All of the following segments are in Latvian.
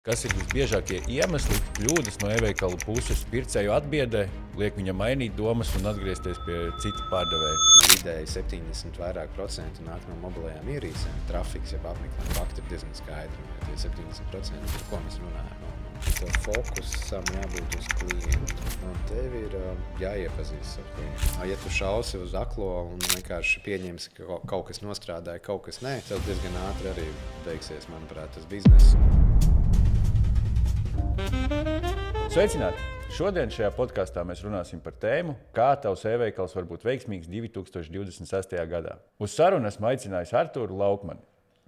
Kas ir visbiežākie iemesli, kļūdas no e-veikala puses pircēju atbiedē, liek viņam mainīt domas un atgriezties pie cita pārdevēja? Vidēji 70% nāk no mobilajām ierīcēm. Trafiks, ja apmeklējuma fakti ir diezgan skaidri. Tie 70%, par ko mēs runājam. Tev fokusam jābūt uz klientu. Tev ir jāiepazīst ar klientu. Ja tu šausi uz aklo un vienkārši pieņemsi, ka kaut kas nostrādāja, kaut kas nē, tev diezgan ātri arī beigsies, manuprāt, tas bizness. Sveicināti! Šodien šajā podkāstā mēs runāsim par tēmu, kā tavs e-veikals var būt veiksmīgs 2026. gadā. Uz sarunu esmu aicinājis Artūru Laukmani.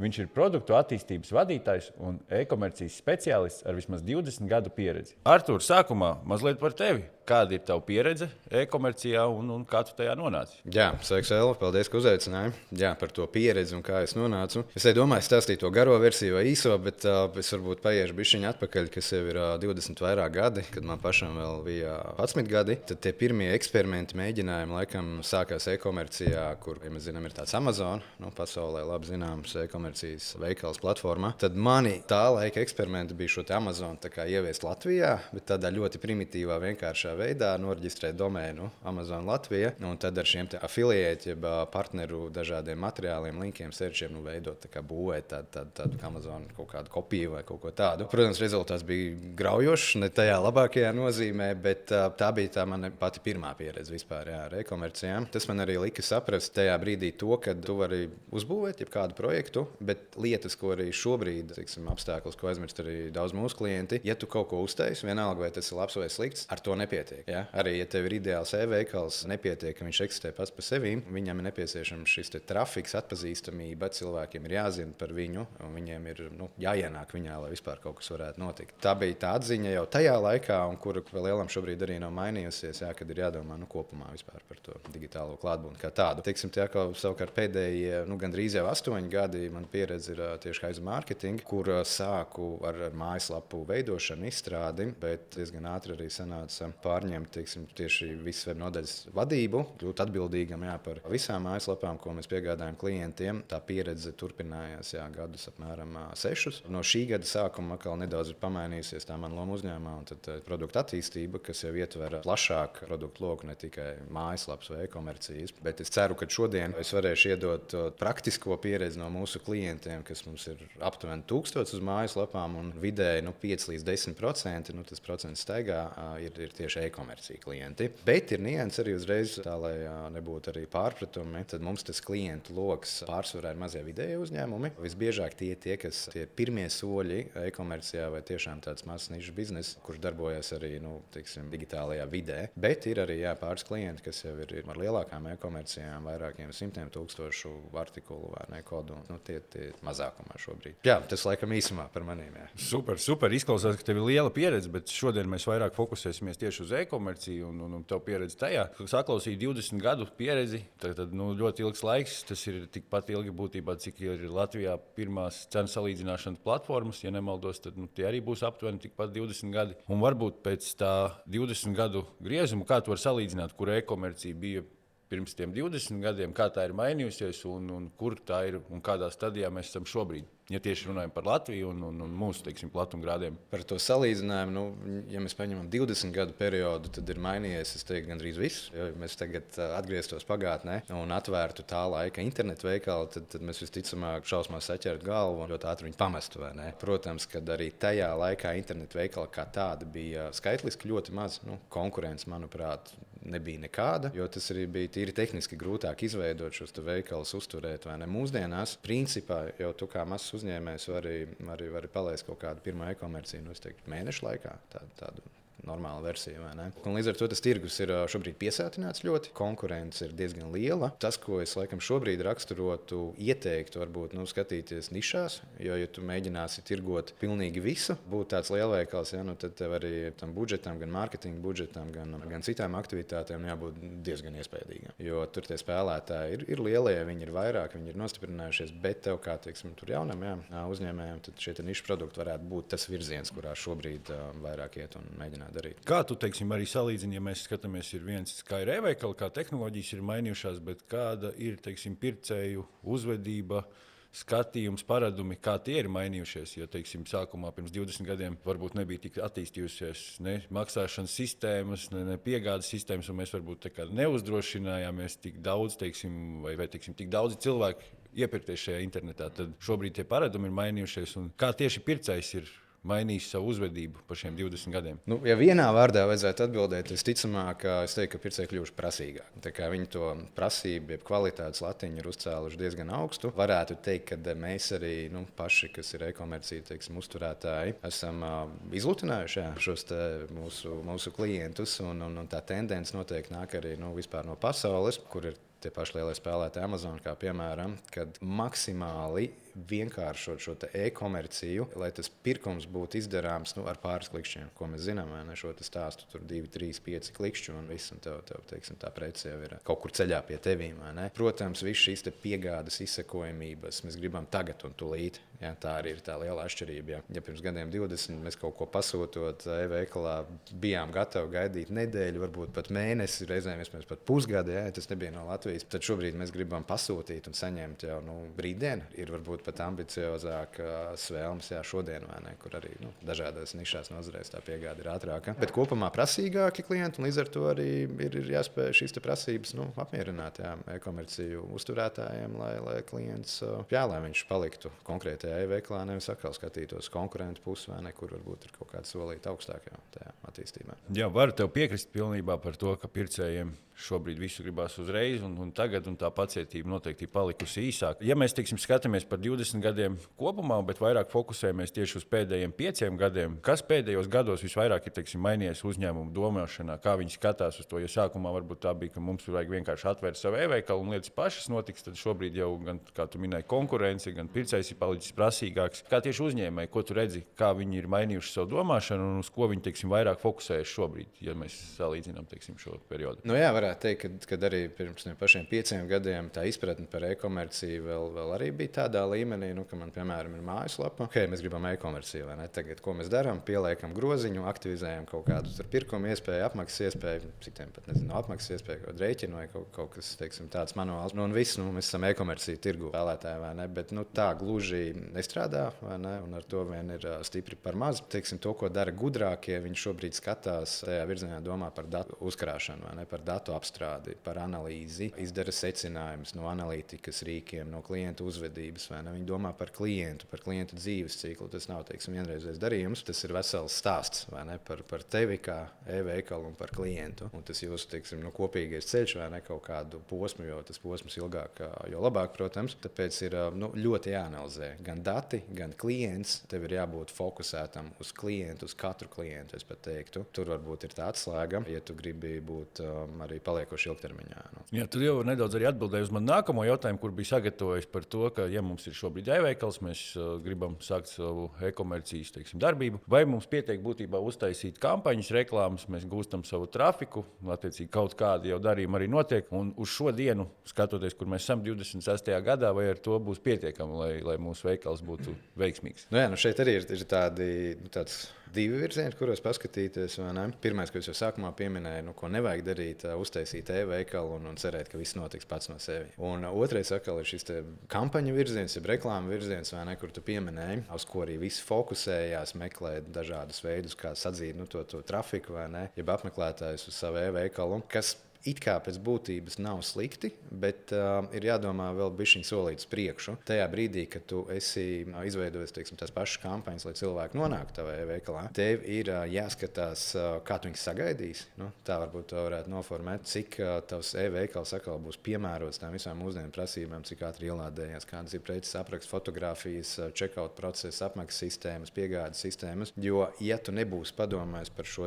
Viņš ir produktu attīstības vadītājs un e-komercijas speciālists ar vismaz 20 gadu pieredzi. Artūr, sākumā mazliet par tevi. Kāda ir tava pieredze e-komercijā un kā tu tajā nonāci? Jā, sveiks, Elva. Paldies, ka uzaicināji. Jā, par to pieredzi un kā es nonācu. Es domāju, stāstīt to garo versiju vai īso, bet es varbūt paiešu bišķiņu atpakaļ, kas jau ir 20 vairāk gadi, kad man pašam vēl bija 11 gadi. Tad tie pirmie eksperimenti, mēģinājumi laikam sākās e-komercijā, kur, ja mēs zinām, ir tāds Amazon, pasaulē labi zināms e-komercijas veikals platformā. Tad mani tā laika eksperimenti bija šo Amazon ieviest Latvijā, bet tādā ļoti primitīvā, vienkāršā veidā noreģistrēt domēnu Amazon Latvija, un tad ar šiem afiliēti, jeb partneru dažādiem materiāliem, linkiem, searchiem veidot, būvēt tādu Amazon kaut kādu kopiju vai kaut ko tādu. Protams, rezultāts bija graujošs, ne tajā labākajā nozīmē, bet tā bija tā mana pati pirmā pieredze vispār ar e-komercijām. Tas man arī lika saprast tajā brīdī to, ka tu vari uzbūvēt jebkādu projektu, bet lietas, ko arī šobrīd, apstākļus, ko aizmirst arī daudz mūsu klienti, ja tu kaut ko uztaisi, vienalga vai tas ir labs vai slikts, ar to nepietiek. Ja? Arī, ja tev ir ideāls e-veikals, nepietiek, ka viņš eksistē pats par sevi. Viņam ir nepieciešams šis trafiks, atpazīstamība, cilvēkiem ir jāzina par viņu, un viņiem ir jāienāk viņā, lai vispār kaut kas varētu notikt. Tā bija tā atziņa jau tajā laikā, un kura vēl lielam šobrīd arī nav mainījusies, kad ir jādomā kopumā vispār par to digitālo klātbūtni kā tādu. Savukārt pēdējie gandrīz jau 8 gadi man pieredze ir tieši aiz mārketinga, kur sāku ar mājaslapu veidošanu, izstrādi, bet diezgan ātri arī sanāca pārņemt tieši visas web nodaļas vadību, kļūt atbildīgam par visām mājaslapām, ko mēs piegādājam klientiem. Tā pieredze turpinājās gadus apmēram 6. No šī gada sākuma atkal nedaudz ir pamainījusies tā mana loma uzņēmumā, un tad produktu attīstība, kas jau ietver plašāku produktu loku, ne tikai mājaslapas vai e-komercijas. Bet es ceru, ka šodien es varēšu iedot praktisko pieredzi no mūsu klientiem, kas mums ir aptuveni 1000 uz mājaslapām, un vidēji 5 līdz 10%, tas procents staigā ir tieši e-komercija klienti. Bet ir nianses arī uzreiz, tā lai nebūtu arī pārpratumi, tad mums tas klientu loks pārsvarā ir mazie vidēji uzņēmumi. Visbiežāk tie, kas tie pirmie soļi e-komercijā vai tiešām tāds mazs nišas bizness, kurš darbojas arī digitālajā vidē. Bet ir arī pāris klienti, kas jau ir ar lielākām e-komercijām, vairākiem 100 000 artikulu vai ne kodu. Tie mazākumā šobrīd. Jā, tas laikam īsumā par maniem. Jā. Super. Izklausās, ka tev ir liela pieredze, bet šodien mēs vairāk fokusēsimies tieši uz e-komerciju un tavu pieredzi tajā. Saklausīju 20 gadu pieredzi, tad ļoti ilgs laiks. Tas ir tikpat ilgi būtībā, cik ir Latvijā pirmās cenu salīdzināšanas platformas. Ja nemaldos, tad tie arī būs aptuveni tikpat 20 gadi. Un varbūt pēc tā 20 gadu griezuma, kā tu vari salīdzināt, kur e-komercija bija pirms tiem 20 gadiem, kā tā ir mainījusies un kur tā ir un kādā stadijā mēs esam šobrīd. Ja tieši runājam par Latviju un mūsu platumgrādiem. Par to salīdzinājumu, ja mēs paņemam 20 gadu periodu, tad ir mainījies, es teiktu, gandrīz viss. Ja mēs tagad atgrieztos pagātnē un atvērtu tā laika internetu veikalu, tad mēs visticamāk šausmās saķertu galvu un ļoti ātri viņu pamestu. Protams, kad arī tajā laikā internetu veikala kā tāda bija skaitliski ļoti maz. Konkurence, manuprāt, nebija nekāda, jo tas arī bija tīri tehniski grūtāk izveidot šos veikalus, uzturēt. Mūsdienās, principā, jau tu kā mazs uzņēmējs vari palaist kaut kādu pirmo e-komerciju, mēnešu laikā, tādu normāla versija. Un līdz ar to tas tirgus ir šobrīd piesātināts ļoti. Konkurence ir diezgan liela. Tas, ko es laikam šobrīd raksturotu, ieteiktu, varbūt skatīties nišās, jo, ja tu mēģināsi tirgot pilnīgi visu, būt tāds lielveikals, tad tev arī tam budžetam, gan mārketinga budžetam, gan citām aktivitātēm jābūt diezgan iespējīgam. Jo tur tie spēlētāji ir lielie, viņi ir vairāk, viņi ir nostiprinājušies, bet tev kā tur jaunam uzņēmējiem, tad šie nišu produkti varētu būt tas virziens, kurā šobrīd vairāk iet un mēģināt darīt. Kā tu arī salīdzini, ja mēs skatāmies, ir viens, kā ir e-veikali, kā tehnoloģijas ir mainījušās, bet kāda ir pircēju uzvedība skatījums, paradumi, kā tie ir mainījušies. Jo, teiksim, sākumā pirms 20 gadiem varbūt nebija tik attīstījusies ne maksāšanas sistēmas, ne piegādes sistēmas, un mēs varbūt neuzdrošinājāmies tik daudz, teiksim, vai teiksim, tik daudzi cilvēki iepirkties šajā internetā. Tad šobrīd tie paradumi ir mainījušies, un kā tieši pircējs ir mainījis savu uzvedību par šiem 20 gadiem? Nu, ja vienā vārdā vajadzētu atbildēt, visticamāk, es teiktu, ka pircēji kļuvuši prasīgāki. Viņi to prasību, jeb kvalitātes latiņu ir uzcēluši diezgan augstu. Varētu teikt, ka mēs arī paši, kas ir e-komercija uzturētāji, esam izlutinājuši šos mūsu klientus. Un tā tendence noteikti nāk arī vispār no pasaules, kur ir tie paši lielie spēlētāji Amazon, kā piemēram, kad maksimāli vienkāršot šo e-komerciju, lai tas pirkums būtu izdarāms ar pāris klikšķiem, ko mēs zinām, šo stāstu tur 2, 3, 5 klikšķi un viss, un tev teiksim, tā prece jau ir kaut kur ceļā pie tevīm. Protams, viss šīs piegādes izsekojamības mēs gribam tagad un tūlīt. Jā, tā arī ir tā liela atšķirība. Ja pirms gadiem 20 mēs kaut ko pasūtot e-veikalā, bijām gatavi gaidīt nedēļu, varbūt pat mēnesi, reizēm vispār pat pusgadu, tas nebija no Latvijas. Tad šobrīd mēs gribam pasūtīt un saņemt jau rītdien. Ir varbūt pat ambiciozākas vēlmes šodien, kur arī dažādās nišās nozarēs tā piegāde ir ātrāka. Bet kopumā prasīgāki klienti, un līdz ar to arī ir jāspēj šīs prasības apmierināt e-komerciju uzturētājiem, lai klients, lai viņš paliktu konkrētajā e-veiklā, nevis atkal skatītos konkurentu pusi, kur varbūt ir kaut kāda solīta augstākā tajā attīstībā. Jā, varu tev piekrist pilnībā par to, ka pircējiem šobrīd visu gribās uzreiz, un tagad un tā pacietība noteikti ir palikusi īsāka. Ja mēs skatāmies par 20 gadiem kopumā, bet vairāk fokusējamies tieši uz pēdējiem 5 gadiem, kas pēdējos gados visvairāk ir mainījies uzņēmumu domāšanā, kā viņi skatās uz to. Ja sākumā varbūt tā bija, ka mums vajag vienkārši atvērt savu e-veikalu un lietas pašas notiks, tad šobrīd jau gan, kā tu minēji, konkurence, gan pircējs ir palicis prasīgāks. Kā tieši uzņēmēji, ko tu redzi, kā viņi ir mainījuši savu domāšanu un uz ko viņi vairāk fokusējas šobrīd, ja mēs salīdzinām šo periodu? Nu jā, varētu teikt, ka arī pirms pašiem 5 gadiem tā izpratne par e-komerciju vēl arī bija tādā līmenī, ka man, piemēram, ir mājaslapa. Mēs gribam e-komerciju, vai ne? Tagad, ko mēs darām? Pieliekam groziņu, aktivizējam kaut kādu pirkumu iespēju, apmaksas iespēju, citiem pat nezinu, apmaksas iespēju, kaut kādu rēķinu vai kaut kas, teiksim, tāds manuāls. Un viss, mēs esam e-komercija tirgu spēlētāji, vai ne? Bet tā gluži nestrādā, vai ne? Un ar to vien ir stipri par maz. Teiksim, to, ko dara gudrākie, viņi šobrīd skatās tajā virzienā, domā par datu uzkrāšanu, vai ne? Par datu apstrādi, par analīzi, izdara secinājumus no analītikas rīkiem, no klientu uzvedības. Viņi domā par klientu dzīves ciklu. Tas nav vienreizējs darījums, tas ir vesels stāsts par tevi kā e-veikalu un par klientu. Un tas jūsu kopīgais ceļš vai ne kaut kādu posmu, jo tas posms ilgāk, jo labāk, protams. Tāpēc ir ļoti jāanalizē gan dati, gan klients. Tev ir jābūt fokusētam uz klientu, uz katru klientu, es pat teiktu. Tur varbūt ir tā atslēga, ja tu gribi būt arī paliekoši ilgtermiņā. Jā, tu jau nedaudz arī atbildēji uz manu nākamo jautājumu, kur bija sagatavojis par to, ka, ja mums ir šobrīd e-veikals, mēs gribam sākt savu e-komercijas darbību, vai mums pietiek būtībā uztaisīt kampaņas, reklāmas, mēs gūstam savu trafiku, attiecīgi kaut kādi jau darījumi arī notiek, un uz šo dienu, skatoties, kur mēs esam 26. gadā, vai ar to būs pietiekami, lai mūsu veikals būtu veiksmīgs? Šeit arī ir tāds divi virzieni, kuros paskatīties. Pirmais, ko es jau sākumā pieminēju, ko nevajag darīt, uztaisīt e-veikalu un cerēt, ka viss notiks pats no sevis. Un otrais atkal ir šis kampaņu virziens, jeb reklāmu virziens, kur tu pieminēji, uz ko arī visi fokusējās, meklēt dažādus veidus, kā sadzīt to trafiku, jeb apmeklētājus uz savu e-veikalu, kas it kā pēc būtības nav slikti, bet ir jādomā vēl bišķiņ solīts priekšu. Tajā brīdī, kad tu esi izveidojis tās pašas kampaņas, lai cilvēki nonāktu tavā e-veikalā, tev ir jāskatās, kā tu viņus sagaidīsi. Tā varbūt to varētu noformēt, cik tavs e-veikals atkal būs piemērots tām visām mūsdienu prasībām, cik ātri ielādējās, kādas ir preces apraksts, fotogrāfijas, checkout procesa, apmaksas sistēmas, piegādes sistēmas. Jo, ja tu nebūsi padomājis par šo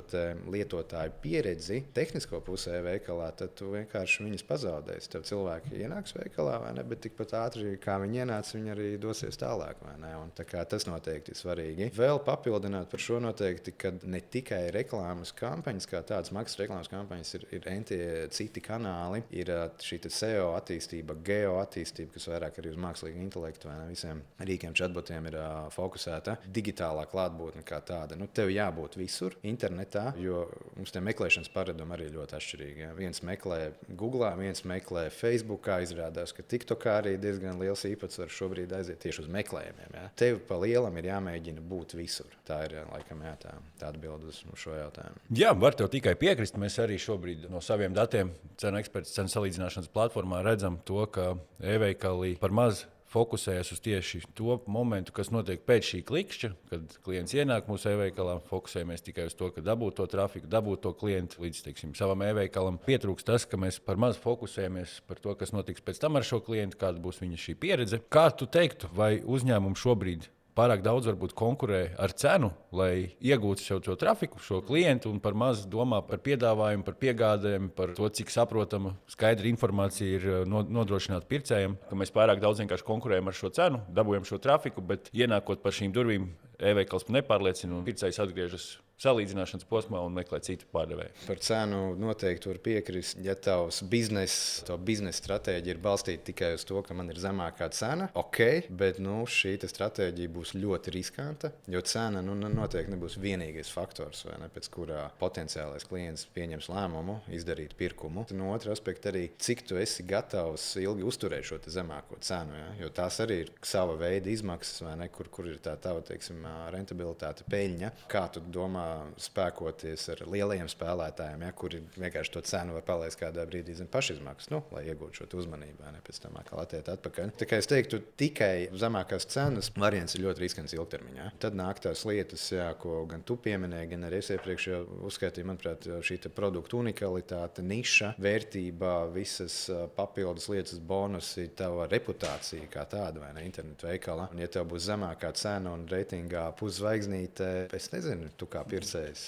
lietotāju pieredzi, tehnisko pusē e-veikalā, tad tu vienkārši viņus pazaudēsi. Tev cilvēki ienāks veikalā, vai ne? Bet tikpat ātri, kā viņi ienāca, viņi arī dosies tālāk. Un tas noteikti ir svarīgi. Vēl papildināt par šo noteikti, ka ne tikai reklāmas kampaņas, kā tādas maksas reklāmas kampaņas, ir citi kanāli. Ir šī SEO attīstība, geo attīstība, kas vairāk arī uz mākslīgu intelektu vai ne visiem rīkiem, chatbotiem ir fokusēta. Digitālā klātbūtne kā tāda. Tev jābūt visur internetā, jo mums tie meklēšanas paradumi arī ļoti atšķirīgi. Viens viens meklē Google, viens meklē Facebookā. Izrādās, ka TikTokā arī diezgan liels īpatsvars šobrīd aiziet tieši uz meklējumiem. Ja? Tev pa lielam ir jāmēģina būt visur. Tā ir laikam tā atbilde uz šo jautājumu. Jā, var tev tikai piekrist. Mēs arī šobrīd no saviem datiem cenu eksperts cenu salīdzināšanas platformā redzam to, ka e-veikali par maz fokusējas uz tieši to momentu, kas notiek pēc šī klikšķa, kad klients ienāk mūsu e-veikalā. Fokusējamies tikai uz to, ka dabūt to trafiku, dabūt to klientu līdz savam e-veikalam. Pietrūkst tas, ka mēs par maz fokusējamies par to, kas notiks pēc tam ar šo klientu, kāda būs viņa šī pieredze. Kā tu teiktu, vai uzņēmumi šobrīd pārāk daudz varbūt konkurē ar cenu, lai iegūtu sev to trafiku, šo klientu, un par maz domā par piedāvājumu, par piegādēm, par to, cik saprotama, skaidra informācija ir nodrošināta pircējiem, ka mēs pārāk daudz vienkārši konkurējam ar šo cenu, dabūjam šo trafiku, bet ienākot par šīm durvīm, e-veikals nepārliecina, un pircējs atgriežas salīdzināšanas posmā un meklē citu pārdevēju. Par cenu noteikti var piekrist. Ja tavs biznesa stratēģija ir balstīta tikai uz to, ka man ir zemākā cena, ok, bet šī stratēģija būs ļoti riskanta, jo cena noteikti nebūs vienīgais faktors, pēc kurā potenciālais klients pieņems lēmumu izdarīt pirkumu. No otra aspekta arī, cik tu esi gatavs ilgi uzturēt šo zemāko cenu, ja? Jo tās arī ir sava veida izmaksas, kur ir tā tava, rentabilitāte, peļņa. Kā tu domā spēkoties ar lielajiem spēlētājiem, ja, kuri vienkārši to cenu var palaist kādā brīdī zem pašizmaksas, lai iegūtu šo uzmanību, pēc tam atkal attiekt atpakaļ. Tā kā es teiktu, tikai zemākās cenas variants ir ļoti riskants ilgtermiņā. Tad nāk tās lietas, jā, ko gan tu pieminēji, gan arī es iepriekš jau uzskaitīju, manuprāt, šī produktu unikalitāte, niša, vērtība, visas papildus lietas, bonusi, tava reputācija kā tāda, vai ne, internetu veikalā. Un ja tev būs zemākā cena un reitingā puszvaigznīte, es nezinu, tu kā pircējs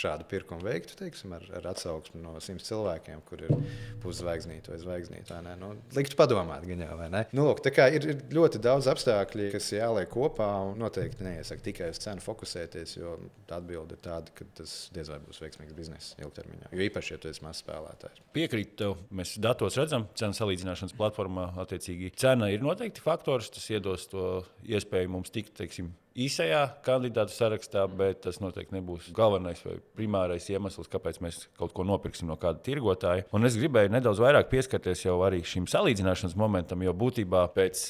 šādu pirkumu veiktu, ar atsauksmi no 100 cilvēkiem, kur ir puszvaigznīte vai zvaigznīte. Liktu padomāt, gan jau, vai ne? Lūk, tā kā ir ļoti daudz apstākļi, kas jāliek kopā, un noteikti neiesaka tikai uz cenu fokusēties, jo atbilde ir tāda, ka tas diez vai būs veiksmīgs bizness ilgtermiņā. Jo īpaši, ja tu esi mazs spēlētājs. Piekrītu tev. Mēs datos redzam, cenu salīdzināšanas platformā attiecīgi cena ir noteikti faktors, tas iedos to iespēju mums tikt, īsajā kandidātu sarakstā, bet tas noteikti nebūs galvenais vai primārais iemesls, kāpēc mēs kaut ko nopirksim no kāda tirgotāja. Un es gribēju nedaudz vairāk pieskarties jau arī šim salīdzināšanas momentam, jo būtībā pēc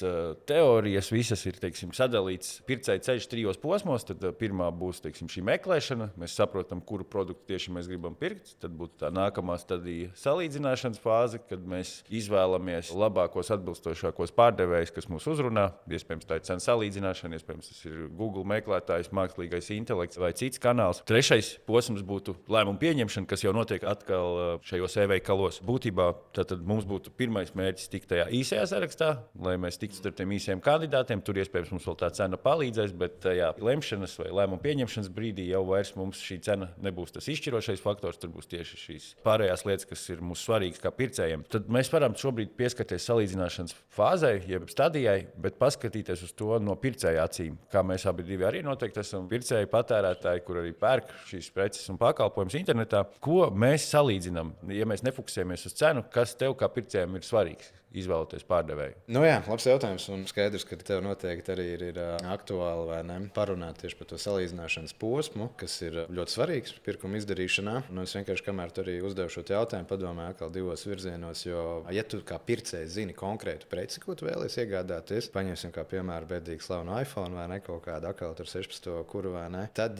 teorijas visas ir sadalīts pircēja ceļš 3 posmos. Tad pirmā būs šī meklēšana, mēs saprotam, kuru produktu tieši mēs gribam pirkt. Tad būtu tā nākamā stadija salīdzināšanas fāze, kad mēs izvēlamies labākos, atbilstošākos pārdevējus, kas mūs uzrunā. Iespējams, tā ir cenu salīdzināšana, iespējams, tas ir Google meklētājs, mākslīgais intelekts vai cits kanāls. Trešais posms būtu lēmumu pieņemšana, kas jau notiek atkal šajos e-veikalos. Būtībā tad mums būtu pirmais mērķis tikt tajā īsajā sarakstā, lai mēs tiktu starp tiem īsajiem kandidātiem. Tur iespējams mums vēl tā cena palīdzēs, bet tajā lemšanas vai lēmumu pieņemšanas brīdī jau vairs mums šī cena nebūs tas izšķirošais faktors. Tur būs tieši šīs pārējās lietas, kas ir mums svarīgas kā pircējiem. Tad mēs varam šobrīd pieskarties salīdzināšanas fāzei, jeb stadijai, bet paskatīties uz to no pircēja acīm, kā mēs abi arī noteikti esam pircēji, patērētāji, kur arī pērk šīs preces un pakalpojumus internetā. Ko mēs salīdzinām, ja mēs nefokusējamies uz cenu, kas tev kā pircējiem ir svarīgs? Izvēloties pārdevēju? Jā, labs jautājums. Un skaidrs, ka tev noteikti arī ir aktuāli vai ne parunāt tieši par to salīdzināšanas posmu, kas ir ļoti svarīgs pirkuma izdarīšanā. Un es vienkārši, kamēr tu arī uzdevu šo jautājumu, padomāju atkal 2 virzienos, jo, ja tu kā pircējs zini konkrētu preci, ko tu vēlies iegādāties, paņemsim kā piemēru bēdīgi slavenu iPhone vai ne, kaut kādu akālu 16. kuru vai ne, tad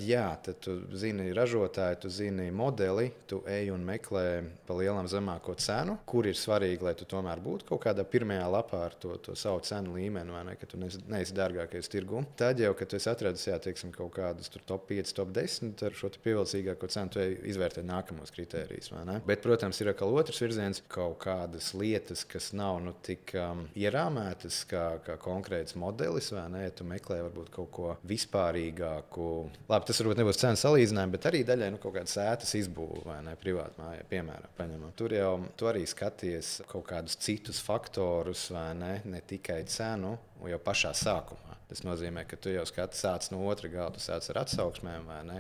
tu zini ražotāju, tu zini modeli, tu ej un meklē pa lielam zemāko cenu, kur ir svarīgi, lai tu tomēr būtu kaut kādā pirmajā lapā ar to savu cenu līmeni, vai ne, ka tu neesi dārgākais tirgu. Tad jau, kad tu esi atradis, kaut kādus top 5, top 10 ar šo pievilcīgāko cenu, tu izvērtē nākamos kritērijus, vai ne? Bet, protams, ir atkal otrs virziens, kaut kādas lietas, kas nav tik ierāmētas kā konkrēts modelis, vai ne? Ja tu meklē varbūt kaut ko vispārīgāku. Labi, tas varbūt nebūs cenu salīdzinājumi, bet arī daļai kaut kādas ētas izbūve, vai ne, privātmājā, piemēram, paņemam. Tur jau tu arī skaties kaut kādus citus faktorus, vai ne tikai cenu, jau pašā sākumā. Tas nozīmē, ka tu jau sāc no otra gala, tu sāc ar atsauksmēm, vai ne?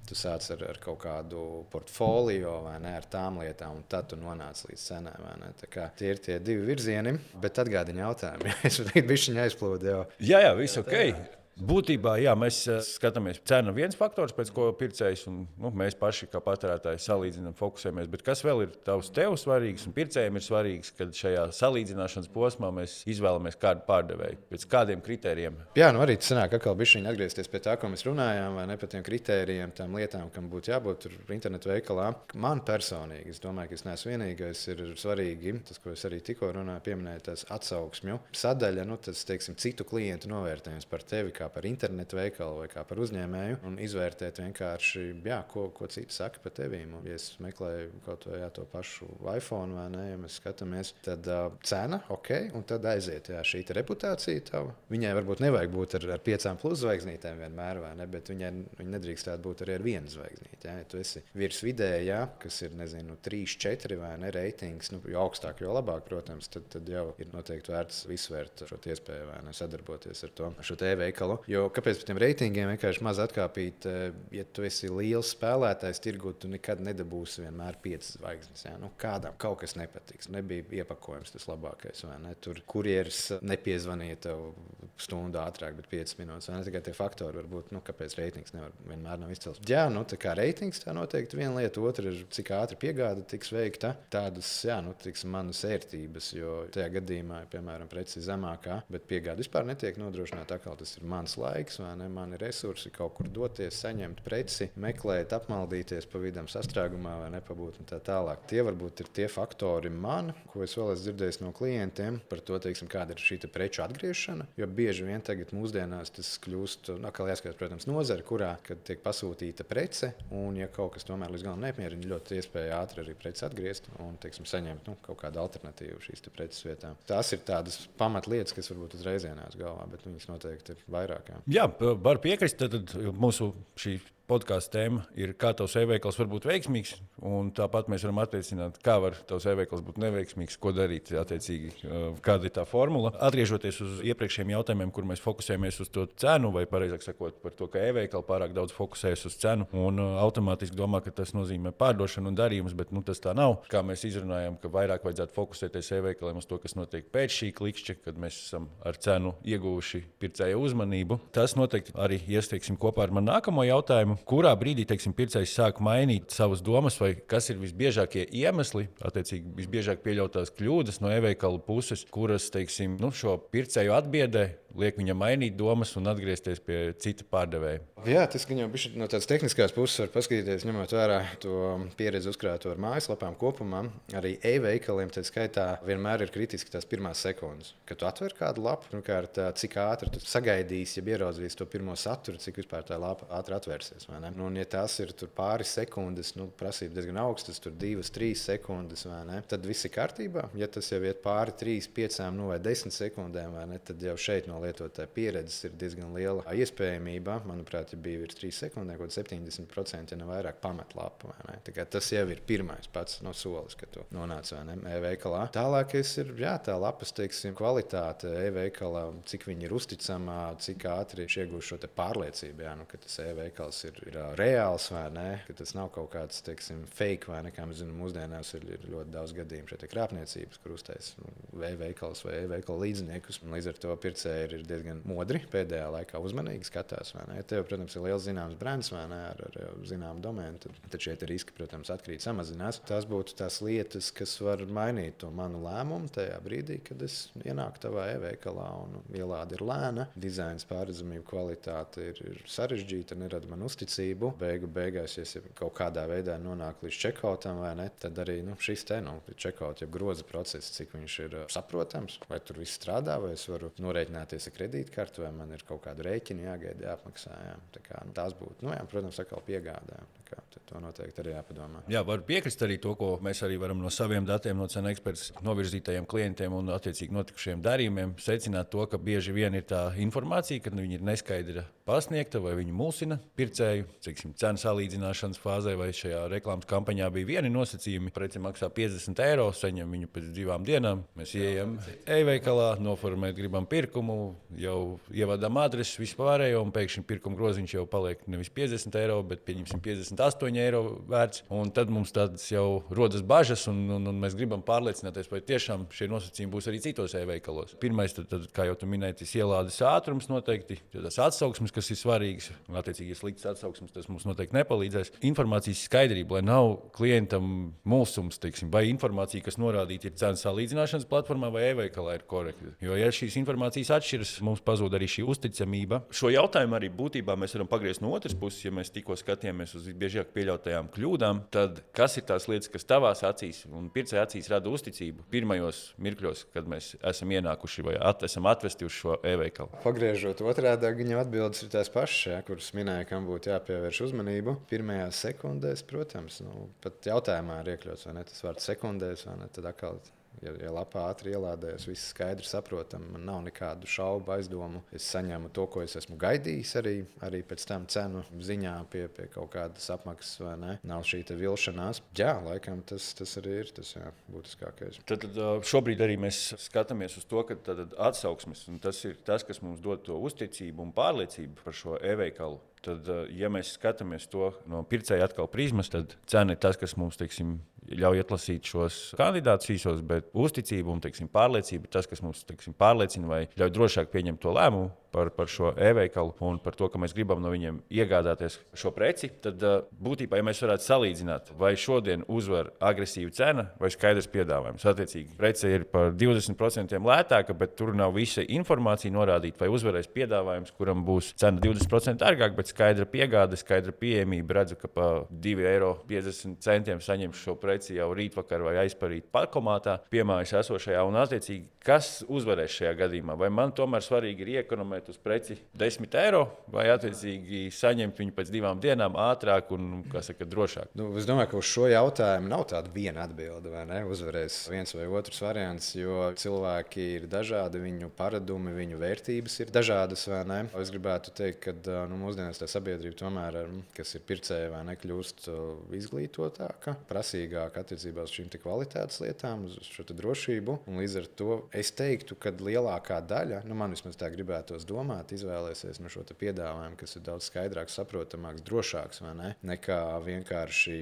Tu sāc ar kaut kādu portfolio, vai ne, ar tām lietām, un tad tu nonāc līdz cenai, vai ne? Tā kā tie ir tie 2 virzieni, bet atgādini jautājumu. Es bišķiņ aizplūdu jau. Jā, viss ok. Būtībā, jā, mēs skatāmies, cena viens faktors, pēc ko pircējs un mēs paši kā patērētāji salīdzinām, fokusējamies. Bet kas vēl ir tev svarīgs un pircējiem ir svarīgs, kad šajā salīdzināšanas posmā mēs izvēlamies kādu pārdevēju, pēc kādiem kritērijiem? Jā, arī tas sanāk, atkal bišķiņ atgriezties pie tā, ko mēs runājām, vai ne par tiem kritērijiem, tām lietām, kam būtu jābūt tur internetu veikalā. Man personīgi, es domāju, ka es neesmu vienīgais, ir svarīgi, tas, ko es arī tikko runāju, pieminēju, tas atsauksmju sadaļa, tas, teiksim, citu klientu novērtējums par tevi, kā par internetu veikalu vai kā par uzņēmēju, un izvērtēt vienkārši, ko citi saka par tevīm. Un, ja es meklēju kaut vai to pašu iPhone, vai ne, ja mēs skatāmies, tad cena, ok, un tad aiziet, šī reputācija tava. Viņai varbūt nevajag būt ar 5+ zvaigznītēm vienmēr, vai ne, bet viņa nedrīkstētu būt arī ar 1 zvaigznīti. Ja tu esi virs vidējā, kas ir, 3, 4 vai ne, reitings, jo augstāk, jo labāk, protams, tad jau ir noteikti vērts visvērt šo iespēju vai ne, sadarboties ar šo e-veikalu. Jo kāpēc par tiem reitingiem vienkārši maz atkāpīt, ja tu esi liels spēlētājs tirgu, tu nekad nedabūsi vienmēr 5 zvaigznes. Ja? Kādam kaut kas nepatiks, nebija iepakojums tas labākais, vai ne? Tur kurjeris nepiezvanīja tev stundu ātrāk, bet 5 minūtes. Vai ne? Tikai tie faktori var būt, kāpēc reitings vienmēr nav izcils. Jā, tā kā reitings tā noteikti viena lieta, otra ir, cik ātri piegāde tiks veikta. Tādas, manas ērtības, jo tajā gadījumā, piemēram, preci zemākā, bet piegāde vispār netiek nodrošināta. Tas ir mans laiks, vai ne? Mani resursi kaut kur doties, saņemt preci, meklēt, apmaldīties pa vidam sastrēgumā vai nepabūt un tā tālāk. Tie varbūt ir tie faktori man, ko es vēl esmu dzirdējis no klientiem par to, teiksim, kāda ir šī preču atgriešana, jo bieži vien tagad mūsdienās tas kļūst, atkal jāskatās, protams, nozare, kurā, kad tiek pasūtīta prece, un ja kaut kas tomēr līdz galam neapmierina, ļoti iespēja ātri arī preci atgriezt un, teiksim, saņemt kaut kādu alternatīvu šīs preces vietām. Tās ir tādas pamatlietas, kas varbūt uzreiz ienāca galvā, bet viņas noteikti ir vairāk. Jā, var piekrist. Tad mūsu šī podkāstu tēma ir, kā tavs e-veikals var būt veiksmīgs. Un tāpat mēs varam attiecināt, kā var tavs e-veikals būt neveiksmīgs, ko darīt, attiecīgi, kāda ir tā formula. Atgriežoties uz iepriekšējiem jautājumiem, kur mēs fokusējamies uz to cenu, vai pareizāk sakot, par to, ka e-veikali pārāk daudz fokusējas uz cenu un automātiski domā, ka tas nozīmē pārdošanu un darījumus, bet tas tā nav. Kā mēs izrunājām, ka vairāk vajadzētu fokusēties e-veikaliem uz to, kas notiek pēc šī klikšķa, kad mēs esam ar cenu ieguvuši pircēja uzmanību. Tas noteikti arī iestriksim kopā ar manu nākamo jautājumu. Kurā brīdī, teiksim, pircējs sāk mainīt savas domas, vai kas ir visbiežākie iemesli, attiecīgi visbiežāk pieļautās kļūdas no e-veikala puses, kuras, teiksim, šo pircēju atbiedē, liek viņam mainīt domas un atgriezties pie cita pārdevēja? Jā, tas gan jau bišķi no tādas tehniskās puses var paskatīties, ņemot vērā to pieredzi uzkrāto ar mājaslapām kopumā. Arī e-veikaliem tā skaitā vienmēr ir kritiski tās pirmās sekundes. Kad tu atver kādu lapu, pirmkārt, cik ātri tu sagaidīsi, ja ieraudzīs to pirmo saturu, cik vispār tā lapa ātri atvērsies. Un, ja tās ir pāris sekundes, prasība diezgan augstas, 2, 3 sekundes, tad viss ir kārtībā. Ja tas jau iet pāri 3, 5 vai 10 sekundēm, tad jau šeit no lietotāja pieredzes ir diezgan liela iespējamība. Manuprāt, ja bija virs 3 sekundēm, kaut 70%, ja ne vairāk pamatlapa. Tas jau ir pirmais pats solis, kad tu nonāc e-veikalā. Tālākais ir tā lapas, teiksim, kvalitāte e-veikalā, cik viņi ir uzticamā, cik ātri ir iegūst šo pārliecību, ka tas e-veikals ir reāls vai ne, ka tas nav kaut kāds, teiksim, fake vai ne, kā mēs zinām, mūsdienās ir ļoti daudz gadījumu šeit krāpniecības, kur uztais e-veikals vai e-veikala līdziniekus. Līdz ar to pircēji ir diezgan modri, pēdējā laikā uzmanīgi skatās. Tev, protams, ir liels zināms brands vai ne, ar zināmu domēnu, tad šeit riski, protams, atkrīt, samazinās. Tās būtu tās lietas, kas var mainīt to manu lēmumu tajā brīdī, kad es ienāku tavā e-veikalā un ielāde ir lēna, dizains, pārredzamība, kvalitāte ir sarežģīta, nerada man uzticību. Beigās, ja es kaut kādā veidā nonāku līdz checkoutam vai ne, tad arī šis checkout, ja groza process, cik viņš ir saprotams, vai tur viss strādā, vai es varu norēķināties ar kredītkarti, vai man ir kaut kādu rēķinu jāgaida, jāapmaksā. Tās būtu, protams, atkal piegādā. To noteikti arī jāpadomā. Jā, var piekrist arī to, ko mēs arī varam no saviem datiem, no cenu eksperts novirzītajiem klientiem un attiecīgi notikušiem darījumiem secināt to, ka bieži vien ir tā informācija, ka viņi ir neskaidra pasniegta, vai viņa mulsina pircēju. Teiksim, cenu salīdzināšanas fāzē vai šajā reklāmas kampaņā bija vieni nosacījumi. Preci maksā 50 eiro, saņem viņu pēc 2 dienām. Mēs ieejam e-veikalā, noformēt gribam pirkumu, jau ievadām adresi, vispārējo, un pēkšņi pirkuma groziņš jau paliek nevis 50 eiro, bet pieņemsim 58 eiro vērts. Un tad mums tādas jau rodas bažas, un mēs gribam pārliecināties, vai tiešām šie nosacījumi būs arī citos e-veikalos. Pirmais, tad, kā jau tu minēji, tas ielādes ātrums noteikti, tas atsauksmes, kas ir svarīgs. Attiecīgi, ja slikts atsauksmes, tas mums noteikti nepalīdzēs. Informācijas skaidrība, lai nav klientam mulsums, teiksim, vai informācija, kas norādīta ir cenu salīdzināšanas platformā vai e-veikalā, ir korekta. Jo, ja šīs informācijas atšķiras, mums pazūd arī šī uzticamība. Šo jautājumu arī būtībā mēs varam pagriezt no otras puses, ja mēs tikko skatījāmies uz visbiežāk pieļautajām kļūdām. Tad kas ir tās lietas, kas tavās acīs un pircēja acīs rada uzticību pirmajos mirkļos, kad mēs esam ienākuši vai esam atvesti uz šo e-veikalu? Pagriežot otrādi, viņa atbildes ir tās pašas, kuras minēja, kam būtu jāpievērš uzmanību. Pirmajās sekundēs, protams, pat jautājumā ir iekļauts, vai ne tas vārds sekundēs, vai ne, tad atkal. Ja lapā ātri ielādējos, viss skaidri saprotam, man nav nekādu šaubu, aizdomu. Es saņēmu to, ko es esmu gaidījis arī pēc tam cenu ziņā pie kaut kādas apmaksas, vai ne? Nav šī vilšanās. Jā, laikam tas arī ir tas būtiskākais. Tad šobrīd arī mēs skatāmies uz to, ka atsauksmes, un tas ir tas, kas mums dod to uzticību un pārliecību par šo e-veikalu. Tad, ja mēs skatāmies to no pircēja atkal prizmas, tad cena ir tas, kas mums, teiksim, ļauj atlasīt šos kandidātus īsos, bet uzticība un, teiksim, pārliecība ir tas, kas mums, teiksim, pārliecina vai ļauj drošāk pieņemt to lēmumu par šo e-veikalu un par to, ka mēs gribam no viņiem iegādāties šo preci. Tad būtībā, ja mēs varētu salīdzināt, vai šodien uzvar agresīva cena vai skaidrs piedāvājums. Attiecīgi, prece ir par 20% lētāka, bet tur nav visa informācija norādīta, vai uzvarēs piedāvājums, kuram būs cena 20% dārgāk, bet skaidra piegāde, skaidra pieejamība. Redzu, ka pa 2,50 eiro saņemšu šo preci jau rītvakar vai aizparīt parkomātā, piemājas esošajā, un attiecīgi, kas uzvarēs šajā gadījumā? Vai man tomēr svarīgi ir iekonomēt uz preci 10 eiro, vai attiecīgi saņemt viņu pēc 2 dienām ātrāk un, kā saka, drošāk? Es domāju, ka uz šo jautājumu nav tāda viena atbilde, vai ne? Uzvarēs viens vai otrs variants, jo cilvēki ir dažādi, viņu paradumi, viņu vērtības ir dažādas, vai ne? Es gribētu teikt, ka mūsdienās tā sabiedrība tomēr, kas ir pircēja, vai ne, kļūst izglītotāka, prasīgāka attiecībā uz šīm kvalitātes lietām, uz šo drošību, un līdz ar to es teiktu, ka lielākā daļa, man vismaz tā gribētos domāt, izvēlēsies no šo piedāvājumu, kas ir daudz skaidrāks, saprotamāks, drošāks, vai ne? Nekā vienkārši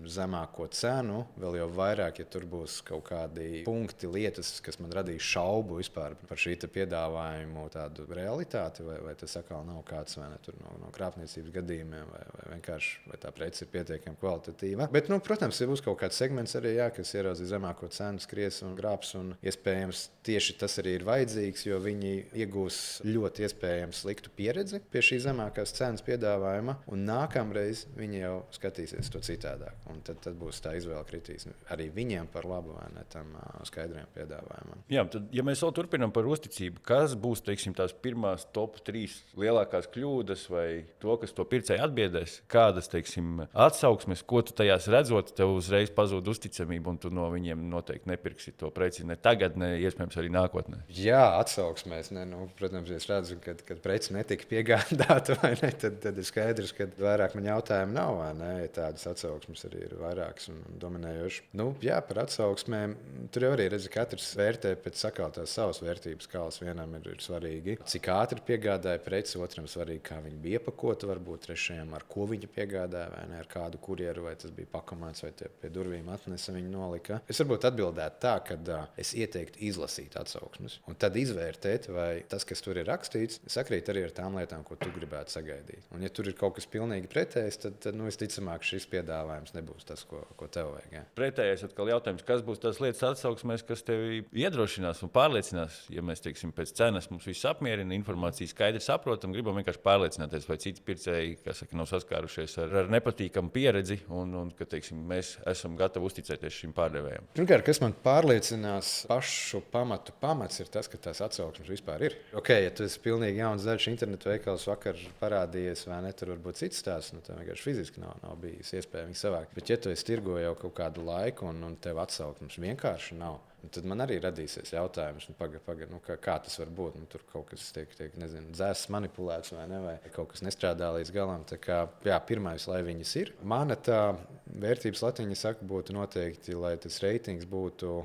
zemāko cenu, vēl jau vairāk, ja tur būs kaut kādi punkti, lietas, kas man radīs šaubu vispār par šī piedāvājumu tādu realitāti, vai tas atkal nav kāds, vai ne, tur no krāpniecības gadījumiem, vai vienkārši, vai tā prece ir pietiekami kvalitatīva. Bet, protams, ir būs kaut kāds segments arī, kas ieraudzīs zemāko cenu, skries un grābs, un iespējams tieši tas arī ir vajadzīgs, jo viņi iegūs ļoti iespējams sliktu pieredzi pie šī zemākās cenas piedāvājuma, un nākamreiz viņi jau skatīsies to citādāk. Un tad būs tā izvēle kritīs arī viņiem par labu, vai ne, tam skaidriem piedāvājumam. Jā, tad, ja mēs vēl turpinām par uzticību, kas būs, teiksim, tās pirmās top 3 lielākās kļūdas vai to, kas to pircēju atbiedēs, kādas, teiksim, atsauksmes, ko tu tajās redzot, tev uzreiz pazūd uzticamība, un tu no viņiem noteikti nepirksi to preci ne tagad, ne iespējams arī nākotnē. Jā, atsauksmēs, protams, es redzu, kad preci netika piegādāta, vai ne, tad ir skaidrs, ka vairāk man jautājumu nav, vai ne, tādas atsauksmes arī ir vairākas un dominējošas. Jā, par atsauksmēm, tur jau arī redzi, katrs vērtē pēc sakaltās savas vērtības kāls. Vienam ir svarīgi, cik ātri piegādāja preci, otram svarīgi, kā viņi bija iepakota, varbūt trešajam, ar ko viņi piegādāja, vai ne, ar kādu kurjeru, vai tas bija pakomāts, vai pie durvīm atnesa viņi nolika. Es varbūt atbildētu tā, ka es ieteiktu izlasīt atsauksmes un tad izvērtēt, vai tas, kas tur ir rakstīts, sakrīt arī ar tām lietām, ko tu gribētu sagaidīt. Un ja tur ir kaut kas pilnīgi pretējs, tad visticamāk šis piedāvājums nebūs tas, ko tev vajag. Jā. Pretējais atkal jautājums, kas būs tās lietas atsauksmēs, kas tevi iedrošinās un pārliecinās, ja mēs, teiksim, pēc cenas mums viss apmierina, informāciju skaidri saprotam, gribam vienkārši pārliecināties, vai citi pircēji, kas saka, nav saskārušies ar nepatīkamu pieredzi un ka, teiksim, mēs esam gatavi uzticēties šim pārdevējam. Pirmkārt, kas man pārliecinās pašu pamats, ir tas, ka tās atsauksmes vispār ir. Ok, ja tu esi pilnīgi jauns zaļš internetu veikals vakar parādījies, vai ne, tur varbūt cits tās, nu, tā vienkārši fiziski nav bijis iespēja viņu savākt. Bet ja tu esi tirgo jau kaut kādu laiku un tev atsauksmes vienkārši nav, tad man arī radīsies jautājums, kā tas var būt. Tur kaut kas tiek dzēsts, manipulēts vai kaut kas nestrādā līdz galam. Tā kā, pirmais, lai viņas ir. Mana tā vērtības latiņa saka, būtu noteikti, lai tas reitings būtu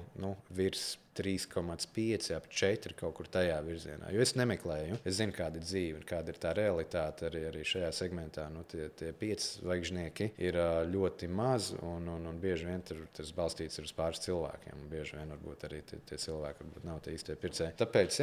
virs 3,5 ap 4 kaut kur tajā virzienā. Jo es nemeklēju. Es zinu, kāda ir dzīve, kāda ir tā realitāte arī šajā segmentā. Tie 5 zvaigžnieki ir ļoti maz un bieži vien tas balstīts ir uz pāris cilvēkiem. Bieži vien varbūt arī tie cilvēki nav tie īstie pircēji. Tāpēc,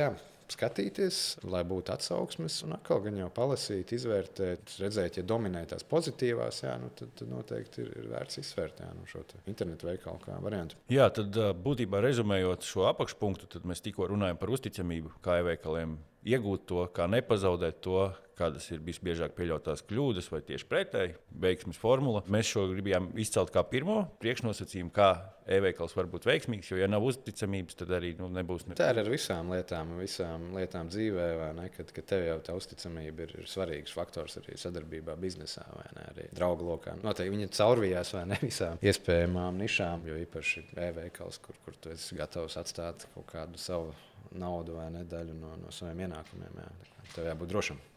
skatīties, lai būtu atsauksmes, un atkal gan jau palasīt, izvērtēt, redzēt, ja dominē tās pozitīvās, tad noteikti ir vērts izsvērt šo internetu veikalu kā variantu. Jā, tad būtībā rezumējot šo apakšpunktu, tad mēs tikko runājam par uzticamību, kā e-veikaliem iegūt to, kā nepazaudēt to, kādas ir visbiežāk pieļautās kļūdas vai tieši pretēji veiksmes formula. Mēs šo gribējām izcelt kā pirmo priekšnosacījumu, kā e-veikals var būt veiksmīgs, jo ja nav uzticamības, tad arī nebūs. Tā ir ar visām lietām dzīvē, kad tev jau tā uzticamība ir svarīgs faktors arī sadarbībā biznesā vai arī draugu lokā. Noteikti viņi caurvījās vai ne visām iespējamām nišām, jo īpaši e-veikals, kur tu esi gatavs atstāt kaut kādu savu naudu vai daļu no saviem ienākumiem. Tev jābūt drošam.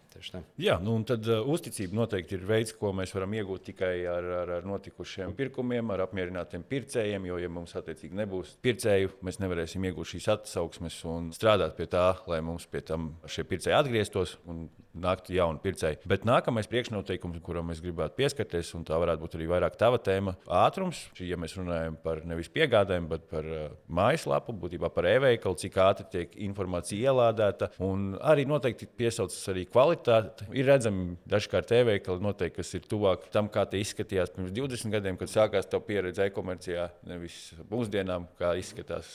Jā, un tad uzticība noteikti ir veids, ko mēs varam iegūt tikai ar notikušiem pirkumiem, ar apmierinātiem pircējiem. Jo, ja mums attiecīgi nebūs pircēju, mēs nevarēsim iegūt šīs atsauksmes un strādāt pie tā, lai mums pie tam šie pircēji atgrieztos un nāktu jauni pircēji. Bet nākamais priekšnoteikums, kuram mēs gribētu pieskarties, un tā varētu būt arī vairāk tava tēma, ātrums. Ja mēs runājam par nevis piegādēm, bet par mājaslapu, būtībā par e-veikalu, cik ātri tiek informācija ielādēta, un arī noteikti piesaucas arī kvalitāte. Ir redzami dažkārt e-veikali, noteikti, kas ir tuvāk tam, kā tie izskatījās pirms 20 gadiem, kad sākās tā pieredze e-komercijā, nevis mūsdienām, kā izskatās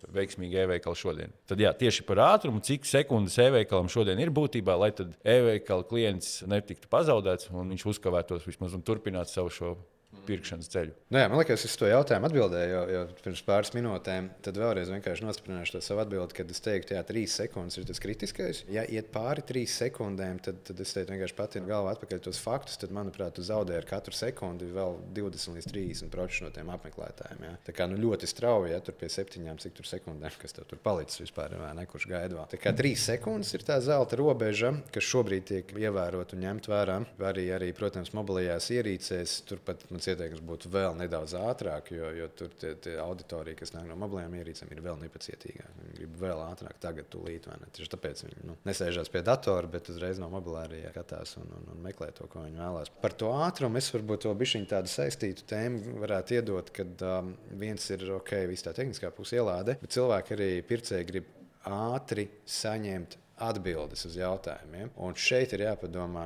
veiksmīgi e-veikali šodien. Tad tieši par ātrumu, cik sekundes e-veikalam šodien ir būtībā, lai tad e-veikala klients netiktu pazaudēts un viņš uzkavētos vismaz un turpinātu savu šo pirkšanas ceļu. Man liekas, es to jautājumu atbildēju jau pirms pāris minūtēm. Tad vēlreiz vienkārši nostiprināšu to savu atbildi, kad es teiktu, ka 3 sekundes ir tas kritiskais. Ja iet pāri 3 sekundēm, tad es teiktu vienkārši pati galvā atpakaļ tos faktus. Tad, manuprāt, tu zaudē ar katru sekundi vēl 20 līdz 30% no tiem apmeklētājiem. Ja? Tā kā ļoti strauji, tur pie 7 cik tur sekundēm, kas tev tur palicis vispār, kurš gaida vēl. Tā kā 3 sekundes ir tā zelta robeža, kas šobrīd tiek ievērota un ņemt vērā. Arī, protams, mobilajās ierīcēs turpat mans ieteikums būtu vēl nedaudz ātrāk, jo tur tie auditorija, kas nāk no mobilajām ierīcēm, ir vēl nepacietīgāki. Viņi grib vēl ātrāk, tagad tūlīt. Tieši tāpēc viņi nesēžās pie datora, bet uzreiz no mobilā arī skatās un meklē to, ko viņi vēlās. Par to ātrumu es varbūt to bišķiņu tādu saistītu tēmu varētu iedot, kad viens ir viss tā tehniskā puse ielāde, bet cilvēki arī pircēji grib ātri saņemt atbildes uz jautājumiem. Un šeit ir jāpadomā,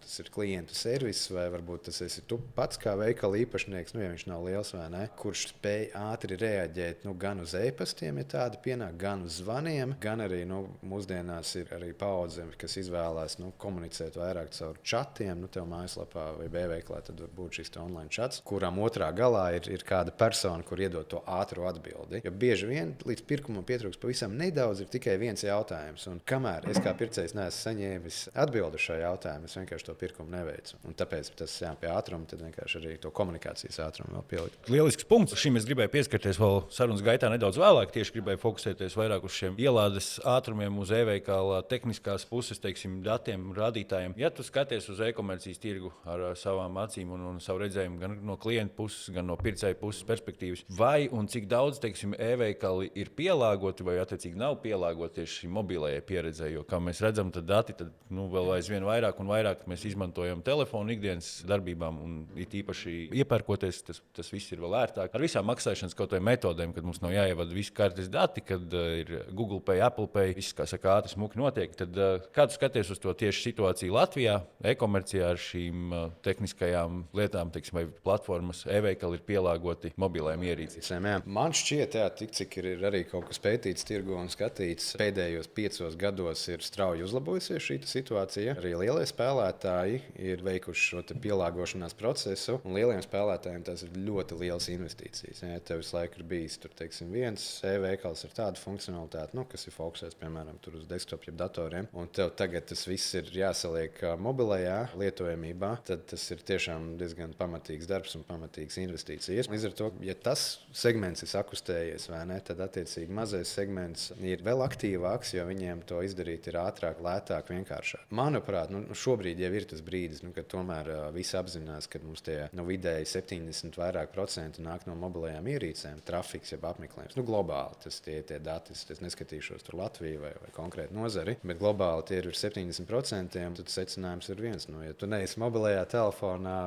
tas ir klientu servis, vai varbūt tas esi tu pats kā veikala īpašnieks, ja viņš nav liels vai ne, kurš spēj ātri reaģēt gan uz e-pastiem, ja tādi pienāk, gan uz zvaniem, gan arī mūsdienās ir arī paudze, kas izvēlās komunicēt vairāk caur čatiem. Tev mājaslapā vai e-veiklā tad var būt šis online čats, kuram otrā galā ir kāda persona, kur iedod to ātru atbildi. Jo bieži vien līdz pirkumam pietrūks pavisam nedaudz, ir tikai viens jautājums. Un kamēr es kā pircējs neesmu saņēmis atbildi uz šo jautājumu, es vienkārši to pirkumu neveicu. Un tāpēc tas pie ātruma, tad vienkārši arī to komunikācijas ātrumu vēl pielikt. Lielisks punkts. Šim es gribēju pieskarties vēl sarunas gaitā nedaudz vēlāk. Tieši gribēju fokusēties vairāk uz šiem ielādes ātrumiem, uz e-veikala tehniskās puses, datiem, rādītājiem. Ja tu skaties uz e-komercijas tirgu ar savām acīm un savu redzējumu gan no klienta puses, gan no pircēja puses perspektīvas, vai un cik daudz, e-veikali ir pielāgoti vai attiecīgi nav pielāgoti tieši mobilajai pieredzei, jo, kā mēs redzam, tad dati vēl aizvien vairāk un vairāk mēs izmantojam telefonu ikdienas darbībām, un it īpaši iepērkoties, tas viss ir vēl ērtāk. Ar visām maksāšanas kaut kādiem metodēm, kad mums nav jāievada visi kartes dati, kad ir Google Pay, Apple Pay, viss, kā saka, ātri smuki notiek, tad kā tu skaties uz to tieši situāciju Latvijā, e-komercijā ar šīm tehniskajām lietām, vai platformas e-veikali ir pielāgoti mobilēm ierīcēm? Man šķiet, cik ir arī kaut kas pētīts tirgu un skatīts pēdējos 5 gados gados ir strauji uzlabojusies šī situācija. Arī lielie spēlētāji ir veikuši šo pielāgošanās procesu, un lieliem spēlētājiem tas ir ļoti liels investīcijas. Ja tev visu laiku ir bijis tur, teiksim, viens e-veikals ar tādu funkcionalitāti, kas ir fokusēts, piemēram, uz desktop jeb datoriem, un tev tagad tas viss ir jāsaliek mobilajā lietojamībā, tad tas ir tiešām diezgan pamatīgs darbs un pamatīgs investīcijas. Līdz ar to, ja tas segments ir sakustējies, vai ne, tad attiecīgi mazais segments ir vēl aktīvāks, jo viņiem to izdarīt ir ātrāk, lētāk, vienkāršāk. Manuprāt, šobrīd jau ir tas brīdis, kad tomēr visi apzinās, ka mums tie vidēji 70% nāk no mobilajām ierīcēm, trafiks, jeb apmeklējums. Globāli tas tie dati, es neskatīšos tur Latviju vai konkrēti nozari, bet globāli tie ir 70%, tad secinājums ir viens. Ja tu neesi mobilajā telefonā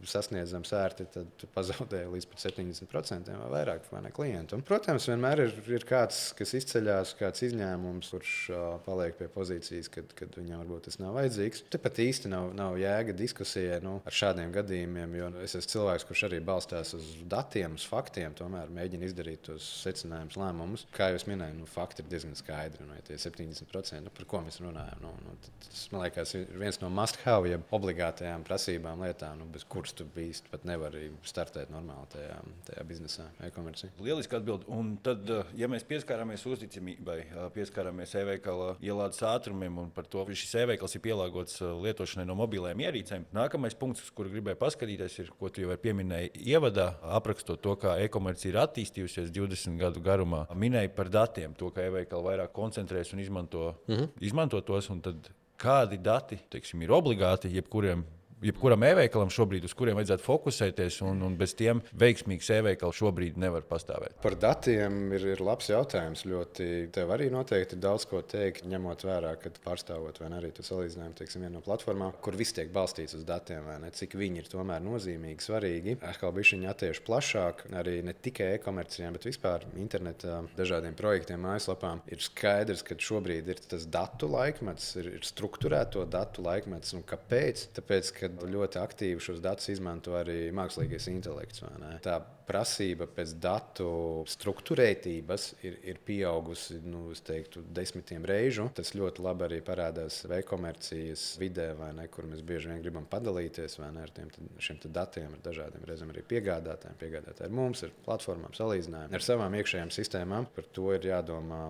sasniedzams ērti, tad tu pazaudēji līdz pat 70% vai vairāk klientu. Protams, vienmēr ir kāds, kas izceļās, kāds izņēmums, kurš paliek pie pozīcijas, kad viņam varbūt tas nav vajadzīgs. Te pat īsti nav jēga diskusijai ar šādiem gadījumiem, jo es esmu cilvēks, kurš arī balstās uz datiem, uz faktiem, tomēr mēģina izdarīt tos secinājumus, lēmumus. Kā jau es minēju, fakti ir diezgan skaidri. Ja tie 70%, par ko mēs runājam? Tas, man liekas, ir viens no must-have, jeb obligātajām prasībām lietām, bez kuras tu īsti pat nevari startēt normāli tajā biznesā, e-komercijā. Lieliski atbild. Un tad, ja mēs pieskārāmies uzticamībai, pieskārāmies e-veikala ielādes ātrumiem un par to, ka šis e-veikals ir pielāgots lietošanai no mobilajām ierīcēm, nākamais punkts, uz kuru gribēju paskatīties, ir, ko tu jau pieminēji ievadā, aprakstot to, kā e-komercija ir attīstījusies 20 gadu garumā. Minēji par datiem, to, ka e-veikali vairāk koncentrēs un izmanto tos, un tad kādi dati, teiksim, ir obligāti jebkuram e-veikalam šobrīd, uz kuriem vajadzētu fokusēties, un bez tiem veiksmīgs e-veikals šobrīd nevar pastāvēt. Par datiem ir labs jautājums. Tev arī noteikti ir daudz ko teikt, ņemot vērā, kad pārstāvot vai arī tu salīdzinājumu, teiksim, vienu no platformām, kur viss tiek balstīts uz datiem, vai ne, cik viņi ir tomēr nozīmīgi, svarīgi. Atkal bišķiņi attieši plašāk, arī ne tikai e-komercijām, bet vispār internetā dažādiem projektiem, mājaslapām. Ir skaidrs, ka šobrīd ir tas datu laikmets, ir strukturēto datu laikmets, un kāpēc? Tāpēc, ka ļoti aktīvi šos datus izmanto arī mākslīgais intelekts. Tā prasība pēc datu struktūrētības ir pieaugusi, es teiktu, 10 reižu. Tas ļoti labi arī parādās e-komercijas vidē, kur mēs bieži vien gribam padalīties ar šiem datiem, ar dažādiem reizēm arī piegādātājiem. Piegādātāji ir mums, ar platformām, salīdzinājumiem, ar savām iekšējām sistēmām. Par to ir jādomā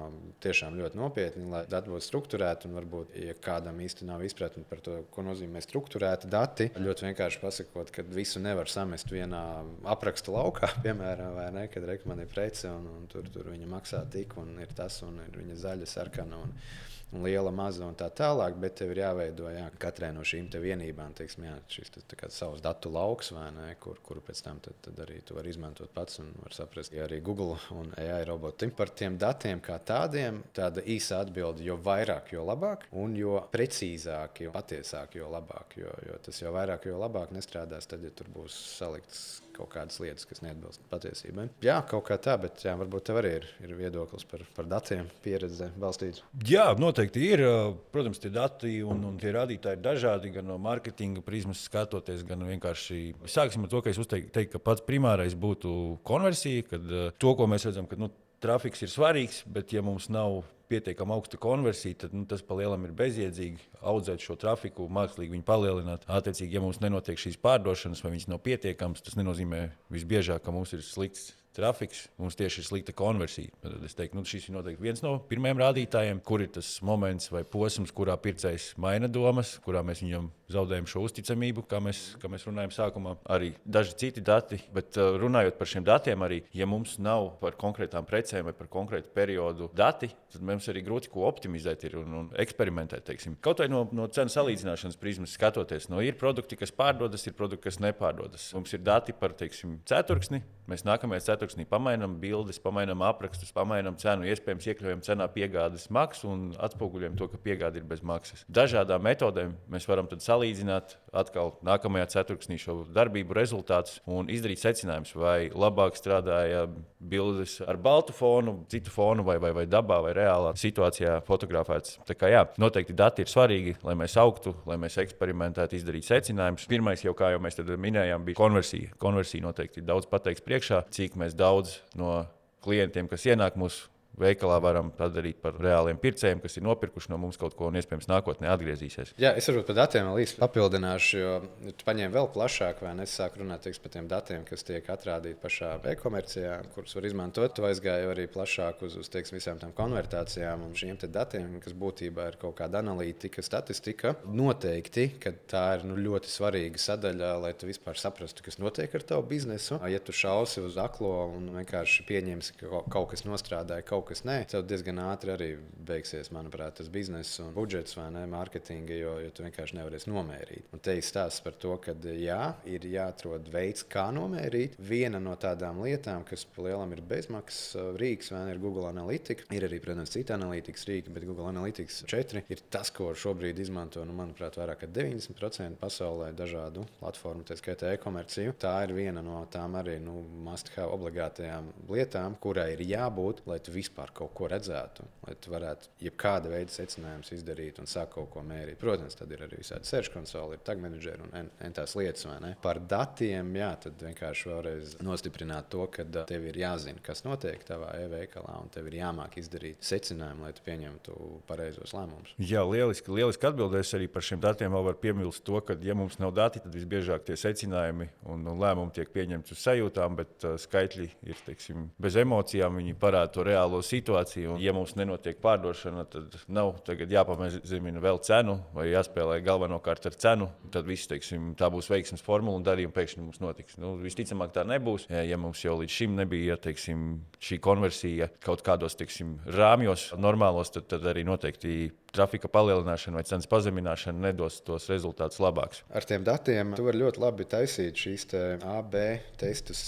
tiešām ļoti nopietni, lai dati būtu strukturēti, un varbūt, ja kādam īsti nav izpratni par to, ko nozīmē strukturēti dati, ļoti vienkārši pasakot, ka visu nevar samest vienā aprakstu laukā, piemēram, vai ne, kad man ir prece, un tur viņa maksā tik, un ir tas, un ir viņa zaļa, sarkana, un liela, maza un tā tālāk, bet tev ir jāveido katrai no šīm vienībām, teiksim, šis savs datu lauks, vai ne, kuru pēc tam tad arī tu vari izmantot pats un var saprast, ja arī Google un AI roboti. Par tiem datiem kā tādiem, tāda īsa atbilde, jo vairāk, jo labāk, un jo precīzāk, jo patiesāk, jo labāk, jo tas jo vairāk, jo labāk nestrādās, tad, ja tur būs salikts kaut kādas lietas, kas neatbilst patiesībai. Jā, kaut kā tā, bet varbūt tev arī ir viedoklis par datiem, pieredze balstīts. Jā, noteikti ir. Protams, tie dati un tie rādītāji ir dažādi, gan no mārketinga prizmas skatoties, gan vienkārši. Sāksim ar to, ka es uzteiktu, ka pats primārais būtu konversija, kad to, ko mēs redzam, ka trafiks ir svarīgs, bet ja mums nav pietiekami augsta konversija, tad tas pa lielam ir bezjēdzīgi audzēt šo trafiku, mākslīgi viņu palielināt. Attiecīgi, ja mums nenotiek šīs pārdošanas vai viņas nav pietiekamas, tas nenozīmē visbiežāk, ka mums ir slikts trafiks, mums tieši ir slikta konversija. Tad es teiktu, šis ir noteikti viens no pirmajiem rādītājiem, kur ir tas moments vai posms, kurā pircējs maina domas, kurā mēs viņam zaudējam šo uzticamību, kā mēs runājam sākumā. Arī daži citi dati, bet runājot par šiem datiem arī, ja mums nav par konkrētām precēm vai par konkrētu periodu dati, tad mums arī grūti ko optimizēt un eksperimentēt, teiksim. Kaut vai no cenu salīdzināšanas prizmas skatoties, ir produkti, kas pārdodas, ir produkti, kas nepārdodas. Mums ir dati par, teiksim, ceturksni, mēs nākamajā ceturksnī pamainām bildes, pamainām aprakstus, pamainām cenu, iespējams iekļaujam cenā piegādes maksu un atspoguļojam to, ka piegāde ir bez maksas. Dažādām metodēm mēs varam tad salīdzināt atkal nākamajā ceturksnī šo darbību rezultātus un izdarīt secinājumus, vai labāk strādāja bildes ar baltu fonu, citu fonu vai dabā vai reālā situācijā fotografēts. Tā kā noteikti dati ir svarīgi, lai mēs augtu, lai mēs eksperimentētu, izdarītu secinājumus. Pirmais jau, kā jau mēs tad minējām, bija konversija. Konversija noteikti daudz pateiks priekšā, cik mēs daudz no klientiem, kas ienāk mūsu veikalā varam padarīt par reāliem pircējiem, kas ir nopirkuši no mums kaut ko un iespējams nākotnē atgriezīsies. Jā, es varbūt par datiem vēl īsti papildināšu, jo tu paņēmi vēl plašāk, vai ne? Es sāku runāt par tiem datiem, kas tiek atrādīti pašā e-komercijā, kurus var izmantot. Tu aizgāji arī plašāk uz visām tām konvertācijām un šiem datiem, kas būtībā ir kaut kāda analītika, statistika. Noteikti, ka tā ir ļoti svarīga sadaļa, lai tu vispār saprastu, kas notiek ar tavu biznesu. Ja tu šausi uz aklo un vienkārši pieņemsi, ka kaut kas nostrādāja, kaut kas nē, tev diezgan ātri arī beigsies, manuprāt, tas bizness un budžets vai ne, mārketinga, jo tu vienkārši nevarēsi nomērīt. Un te ir stāsts par to, ka jā, ir jāatrod veids, kā nomērīt. Viena no tādām lietām, kas lielam ir bezmaksas rīks, vai ne, ir Google Analytics. Ir arī, protams, citi analītikas rīki, bet Google Analytics 4 ir tas, ko šobrīd izmanto, manuprāt, vairāk kā 90% pasaulē dažādu platformu, tā skaitā e-komerciju. Tā ir viena no tām arī must-have obligātajām lietām, kurai ir jābūt, lai tu vispār kaut ko redzētu, lai tu varētu jebkāda veida secinājumus izdarīt un sākt kaut ko mērīt. Protams, tad ir arī visādi search konsoli, ir tag menedžeri un tās lietas, vai ne? Par datiem, jā, tad vienkārši vēlreiz nostiprināt to, ka tev ir jāzina, kas notiek tavā e-veikalā, un tev ir jāmāk izdarīt secinājumu, lai tu pieņemtu pareizos lēmumus. Jā, lieliski atbildēs arī par šiem datiem. Vēl var piebilst to, ka, ja mums nav dati, tad visbiežāk tie secinājumi un lēmumi tiek pieņemti uz sajūtām, bet skaitļi ir, teiksim, bez emocijām, viņi parāda to reālo situāciju. Un, ja mums nenotiek pārdošana, tad nav tagad jāpamazina vēl cenu vai jāspēlē galvenokārt ar cenu. Tad viss, teiksim, tā būs veiksmes formula un darījumi pēkšņi mums notiks. Visticamāk tā nebūs. Ja mums jau līdz šim nebija, teiksim, šī konversija kaut kādos, teiksim, rāmjos normālos, tad arī noteikti trafika palielināšana vai cenas pazemināšana nedos tos rezultātus labākus. Ar tiem datiem tu vari ļoti labi taisīt šīs AB testus,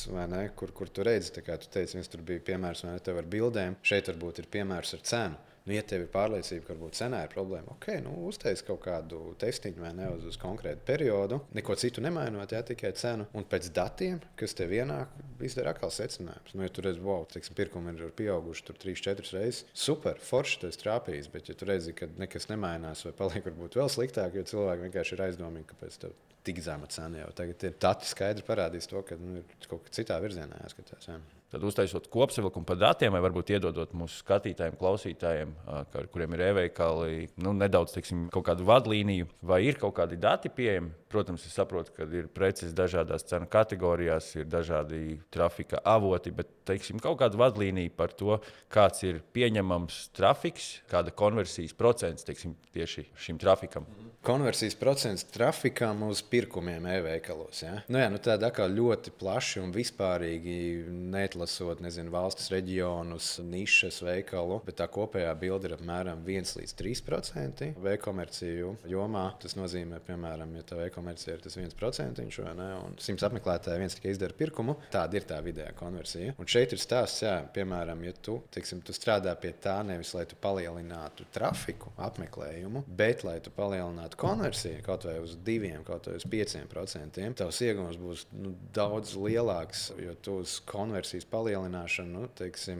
kur tu redzi, kā tu teici, viens tur bija piemērs, vai ne, tev ar bildēm. Šeit varbūt ir piemērs ar cenu. Ja tev ir pārliecība, ka varbūt cenā ir problēma, uztaisi kaut kādu testiņu vai ne uz konkrētu periodu, neko citu nemainot, tikai cenu. Un pēc datiem, kas tev ienāk, izdara atkal secinājumus. Ja tu redzi, wow, pirkumi ir pieauguši 3-4 reizes, super, forši tas trāpījis, bet ja tu redzi, ka nekas nemainās vai paliek varbūt vēl sliktāk, jo cilvēki vienkārši ir aizdomīgi, kāpēc tev tik zema cena jau tagad ir. Dati skaidri parādīs to, ka ir kaut kā citā virzienā jāskatās. Tad uztaisot kopsavilkumu par datiem, vai varbūt iedodot mūsu skatītājiem, klausītājiem, ar kuriem ir e-veikali, nedaudz, teiksim, kaut kādu vadlīniju, vai ir kaut kādi dati pieejami. Protams, es saprotu, ka ir preces dažādās cenu kategorijās, ir dažādi trafika avoti, bet, teiksim, kaut kāda vadlīnija par to, kāds ir pieņemams trafiks, kāda konversijas procents, teiksim, tieši šim trafikam. Konversijas procents trafikam uz pirkumiem e-veikalos. Ja? Tāda atkal ļoti plaši un vispārīgi neatlasot, valstis, reģionus, nišas veikalu, bet tā kopējā bilde ir apmēram 1-3% e-komerciju jomā. Tas nozīmē, piemēram, ja tā e-komercija ir tas 1%, vai ne, un 100 apmeklētāji viens tikai izdara pirkumu, tāda ir tā vidējā konversija. Un šeit ir stāsts, piemēram, ja tu strādā pie tā nevis, lai tu palielinātu trafiku, apmeklējumu, bet lai tu palielinātu konversija kaut vai uz 2%, kaut vai uz 5%, tavs ieguvums būs daudz lielāks, jo tu uz konversijas palielināšanu,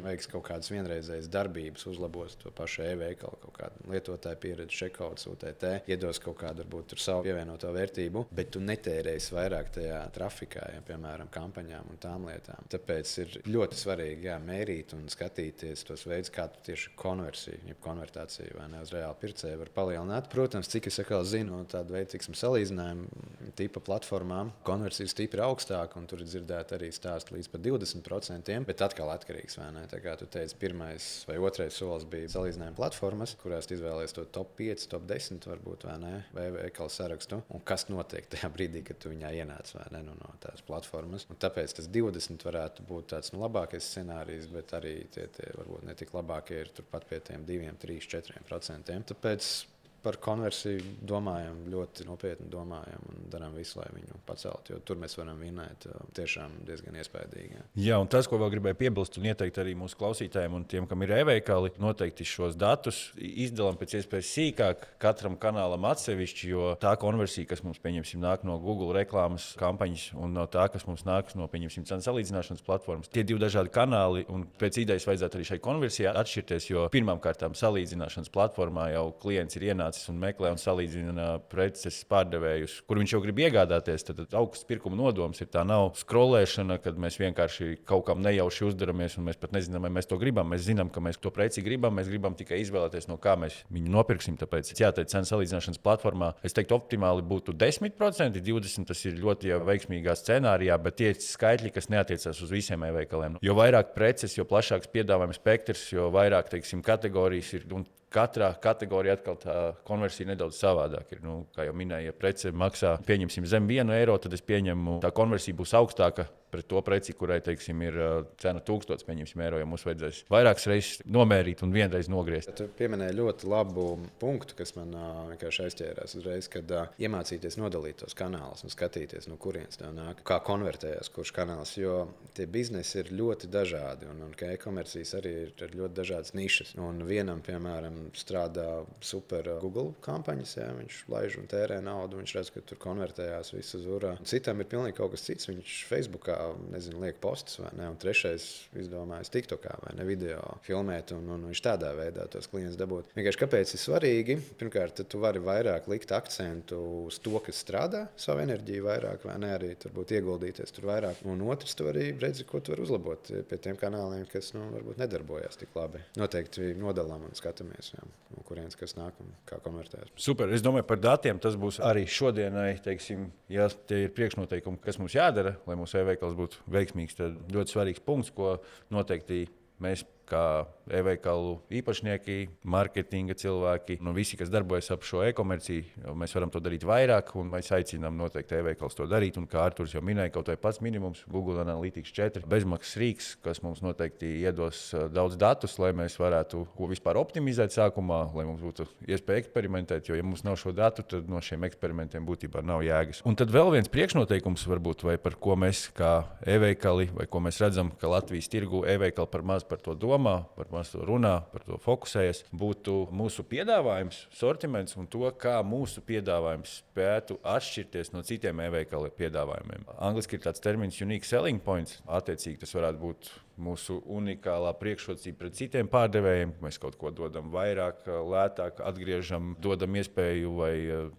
veiks kaut kādas vienreizējas darbības, uzlabos to pašu e-veikalu, kaut kādu lietotāju pieredzi, checkouts, UTT, iedos kaut kādu varbūt savu pievienoto vērtību, bet tu netērēsi vairāk tajā trafikā, piemēram, kampaņām un tām lietām. Tāpēc ir ļoti svarīgi mērīt un skatīties tos veidus, kā tu tieši konversiju, konvertāciju vai ne uz reāli pircēju var palielināt. Protams, cik es zinu, tādu veidu, salīdzinājumu tipa platformām, konversijas stipri augstāk, un tur ir dzirdēta arī stāsti līdz pat 20%, bet atkal atkarīgs, vai ne? Tā kā tu teici, pirmais vai otrais solis bija salīdzinājuma platformas, kurās izvēlējies to top 5, top 10 varbūt, vai ne, vai veikalu sarakstu, un kas notiek tajā brīdī, kad tu viņā ienāc, vai ne, no tās platformas. Un tāpēc tas 20 varētu būt tāds labākais scenārijs, bet arī tie varbūt ne tik labākie ir turpat pie tiem 2, 3, 4%. Tāpēc par konversiju domājam, ļoti nopietni domājam un darām visu, lai viņu paceltu, jo tur mēs varam vinēt tiešām diezgan iespaidīgi. Jā, un tas, ko vēl gribēju piebilst un ieteikt arī mūsu klausītājiem un tiem, kam ir e-veikali, noteikti šos datus izdalām pēc iespējas sīkāk, katram kanālam atsevišķi, jo tā konversija, kas mums, pieņemsim, nāk no Google reklāmas kampaņas un no tā, kas mums nāk no, pieņemsim, cenu salīdzināšanas platformas, tie divi dažādi kanāli, un pēc idejas vajadzētu arī šai konversijai atšķirties, jo pirmām kārtām salīdzināšanas platformā jau klients ir ienācis ienācis un meklē un salīdzina preces pārdevējus, kur viņš jau grib iegādāties, tad augsts pirkuma nodoms ir tā nav skrolēšana, kad mēs vienkārši kaut kam nejauši uzdaramies un mēs pat nezinām, vai mēs to gribam. Mēs zinām, ka mēs to preci gribam, mēs gribam tikai izvēlēties, no kā mēs viņu nopirksim. Tāpēc, jāteic, cenu salīdzināšanas platformā, es teiktu, optimāli būtu 10%, 20% tas ir ļoti veiksmīgā scenārijā, bet tie skaitļi, kas neatiecas uz visiem e-veikaliem. Jo vairāk preces, jo plašāks piedāvājuma spektrs, jo vairāk, teiksim, kategorijas ir. Un katrā kategorijā atkal tā konversija nedaudz savādāk ir. Kā jau minēju, ja prece maksā, pieņemsim, zem 1 eiro, tad es pieņemu, tā konversija būs augstāka pret to preci, kurai, teiksim, ir cena 1000, pieņemsim, eiro, ja mums vajadzēs vairākas reizes nomērīt un vienreiz nogriezt. Tu pieminēji ļoti labu punktu, kas man vienkārši aizķērās uzreiz, kad iemācīties nodalīt tos kanālus un skatīties, no kurienes tev nāk, kā konvertējas kurš kanāls, jo tie biznesi ir ļoti dažādi un ka e-komercijas arī ir ļoti dažādas nišas. Un vienam, piemēram, strādā super Google kampaņas, jā, viņš laiž un tērē naudu, viņš redz, ka tur konvertējās viss uz urā. Citam ir pilnīgi kaut kas cits, viņš Facebookā, nezinu, liek postus vai ne, un trešais izdomājas TikTokā vai ne video filmēt, un viņš tādā veidā tos klientus dabūt. Vienkārši kāpēc ir svarīgi? Pirmkārt, tu vari vairāk likt akcentu uz to, kas strādā, savu enerģiju vairāk, vai ne, arī turbūt ieguldīties tur vairāk. Un otrs, tu arī redzi, ko tu vari uzlabot pie tiem kanāliem, kas, varbūt nedarbojās tik labi. Noteikti nodalām un skatāmies, jā, no kurienes kas nāk un kā konvertējas. Super, es domāju, par datiem tas būs arī šodienai, teiksim, ja tie ir priekšnoteikumi, kas mums jādara, lai mūsu e-veikals būtu veiksmīgs, tad ļoti svarīgs punkts, ko noteikti mēs kā e-veikalu īpašnieki, marketinga cilvēki, visi, kas darbojas ap šo e-komerciju, mēs varam to darīt vairāk, un mēs aicinām noteikti e-veikals to darīt. Un kā Arturs jau minēja, kaut vai pats minimums, Google Analytics 4, bezmaksas rīks, kas mums noteikti iedos daudz datus, lai mēs varētu ko vispār optimizēt sākumā, lai mums būtu iespēja eksperimentēt, jo ja mums nav šo datu, tad no šiem eksperimentiem būtībā nav jēgas. Un tad vēl viens priekšnoteikums varbūt, vai par ko mēs kā e-veikali, vai ko mēs redzam, ka Latvijas tirgu e-veikali par maz par to domā, par maz to runā, par to fokusējas, būtu mūsu piedāvājums, sortiments un to, kā mūsu piedāvājums spētu atšķirties no citiem e-veikalu piedāvājumiem. Angliski ir tāds termins unique selling points. Attiecīgi tas varētu būt mūsu unikālā priekšrocība pret citiem pārdevējiem. Mēs kaut ko dodam vairāk, lētāk, atgriežam, dodam iespēju vai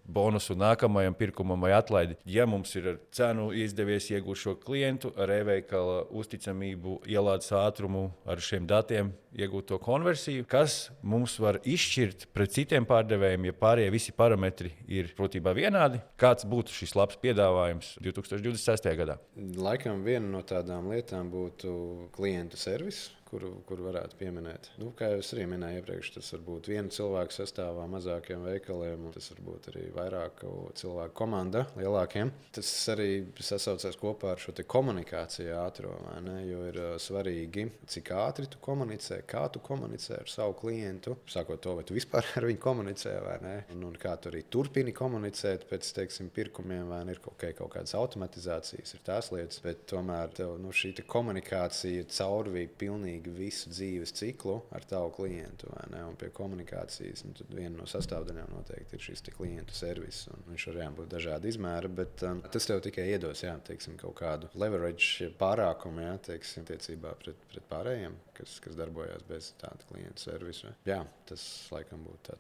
bonusu nākamajam pirkumam vai atlaidi. Ja mums ir ar cenu izdevies iegūt šo klientu, ar e-veikala uzticamību, ielādes ātrumu, ar šiem datiem iegūt to konversiju, kas mums var izšķirt pret citiem pārdevējiem, ja pārējie visi parametri ir protībā vienādi, kāds būtu šis labs piedāvājums 2026. gadā? Laikam viena no tādām lietām būtu klientu servis, kuru varētu pieminēt. Kā jau es arī minēju iepriekš, tas var būt viena cilvēka sastāvā mazākiem veikaliem, un tas var būt arī vairāku cilvēku komanda lielākiem. Tas arī sasaucās kopā ar šo komunikāciju ātrumu, jo ir svarīgi, cik ātri tu komunicē, kā tu komunicē ar savu klientu, sākot to, vai tu vispār ar viņu komunicē vai ne, un kā tu arī turpini komunicēt pēc, teiksim, pirkumiem, vai ne, ir kaut kādas automatizācijas, ir tās lietas, bet tomēr tev, šī komunikācija caurvīja pilnīgi visu dzīves ciklu ar tavu klientu. Un pie komunikācijas viena no sastāvdaļām noteikti ir šis klientu servis. Viņš var būt dažādi izmēri, bet tas tev tikai iedos teiksim, kaut kādu leverage, pārākumu attiecībā pret pārējiem, kas darbojās bez tāda klientu servisa. Jā, tas laikam būtu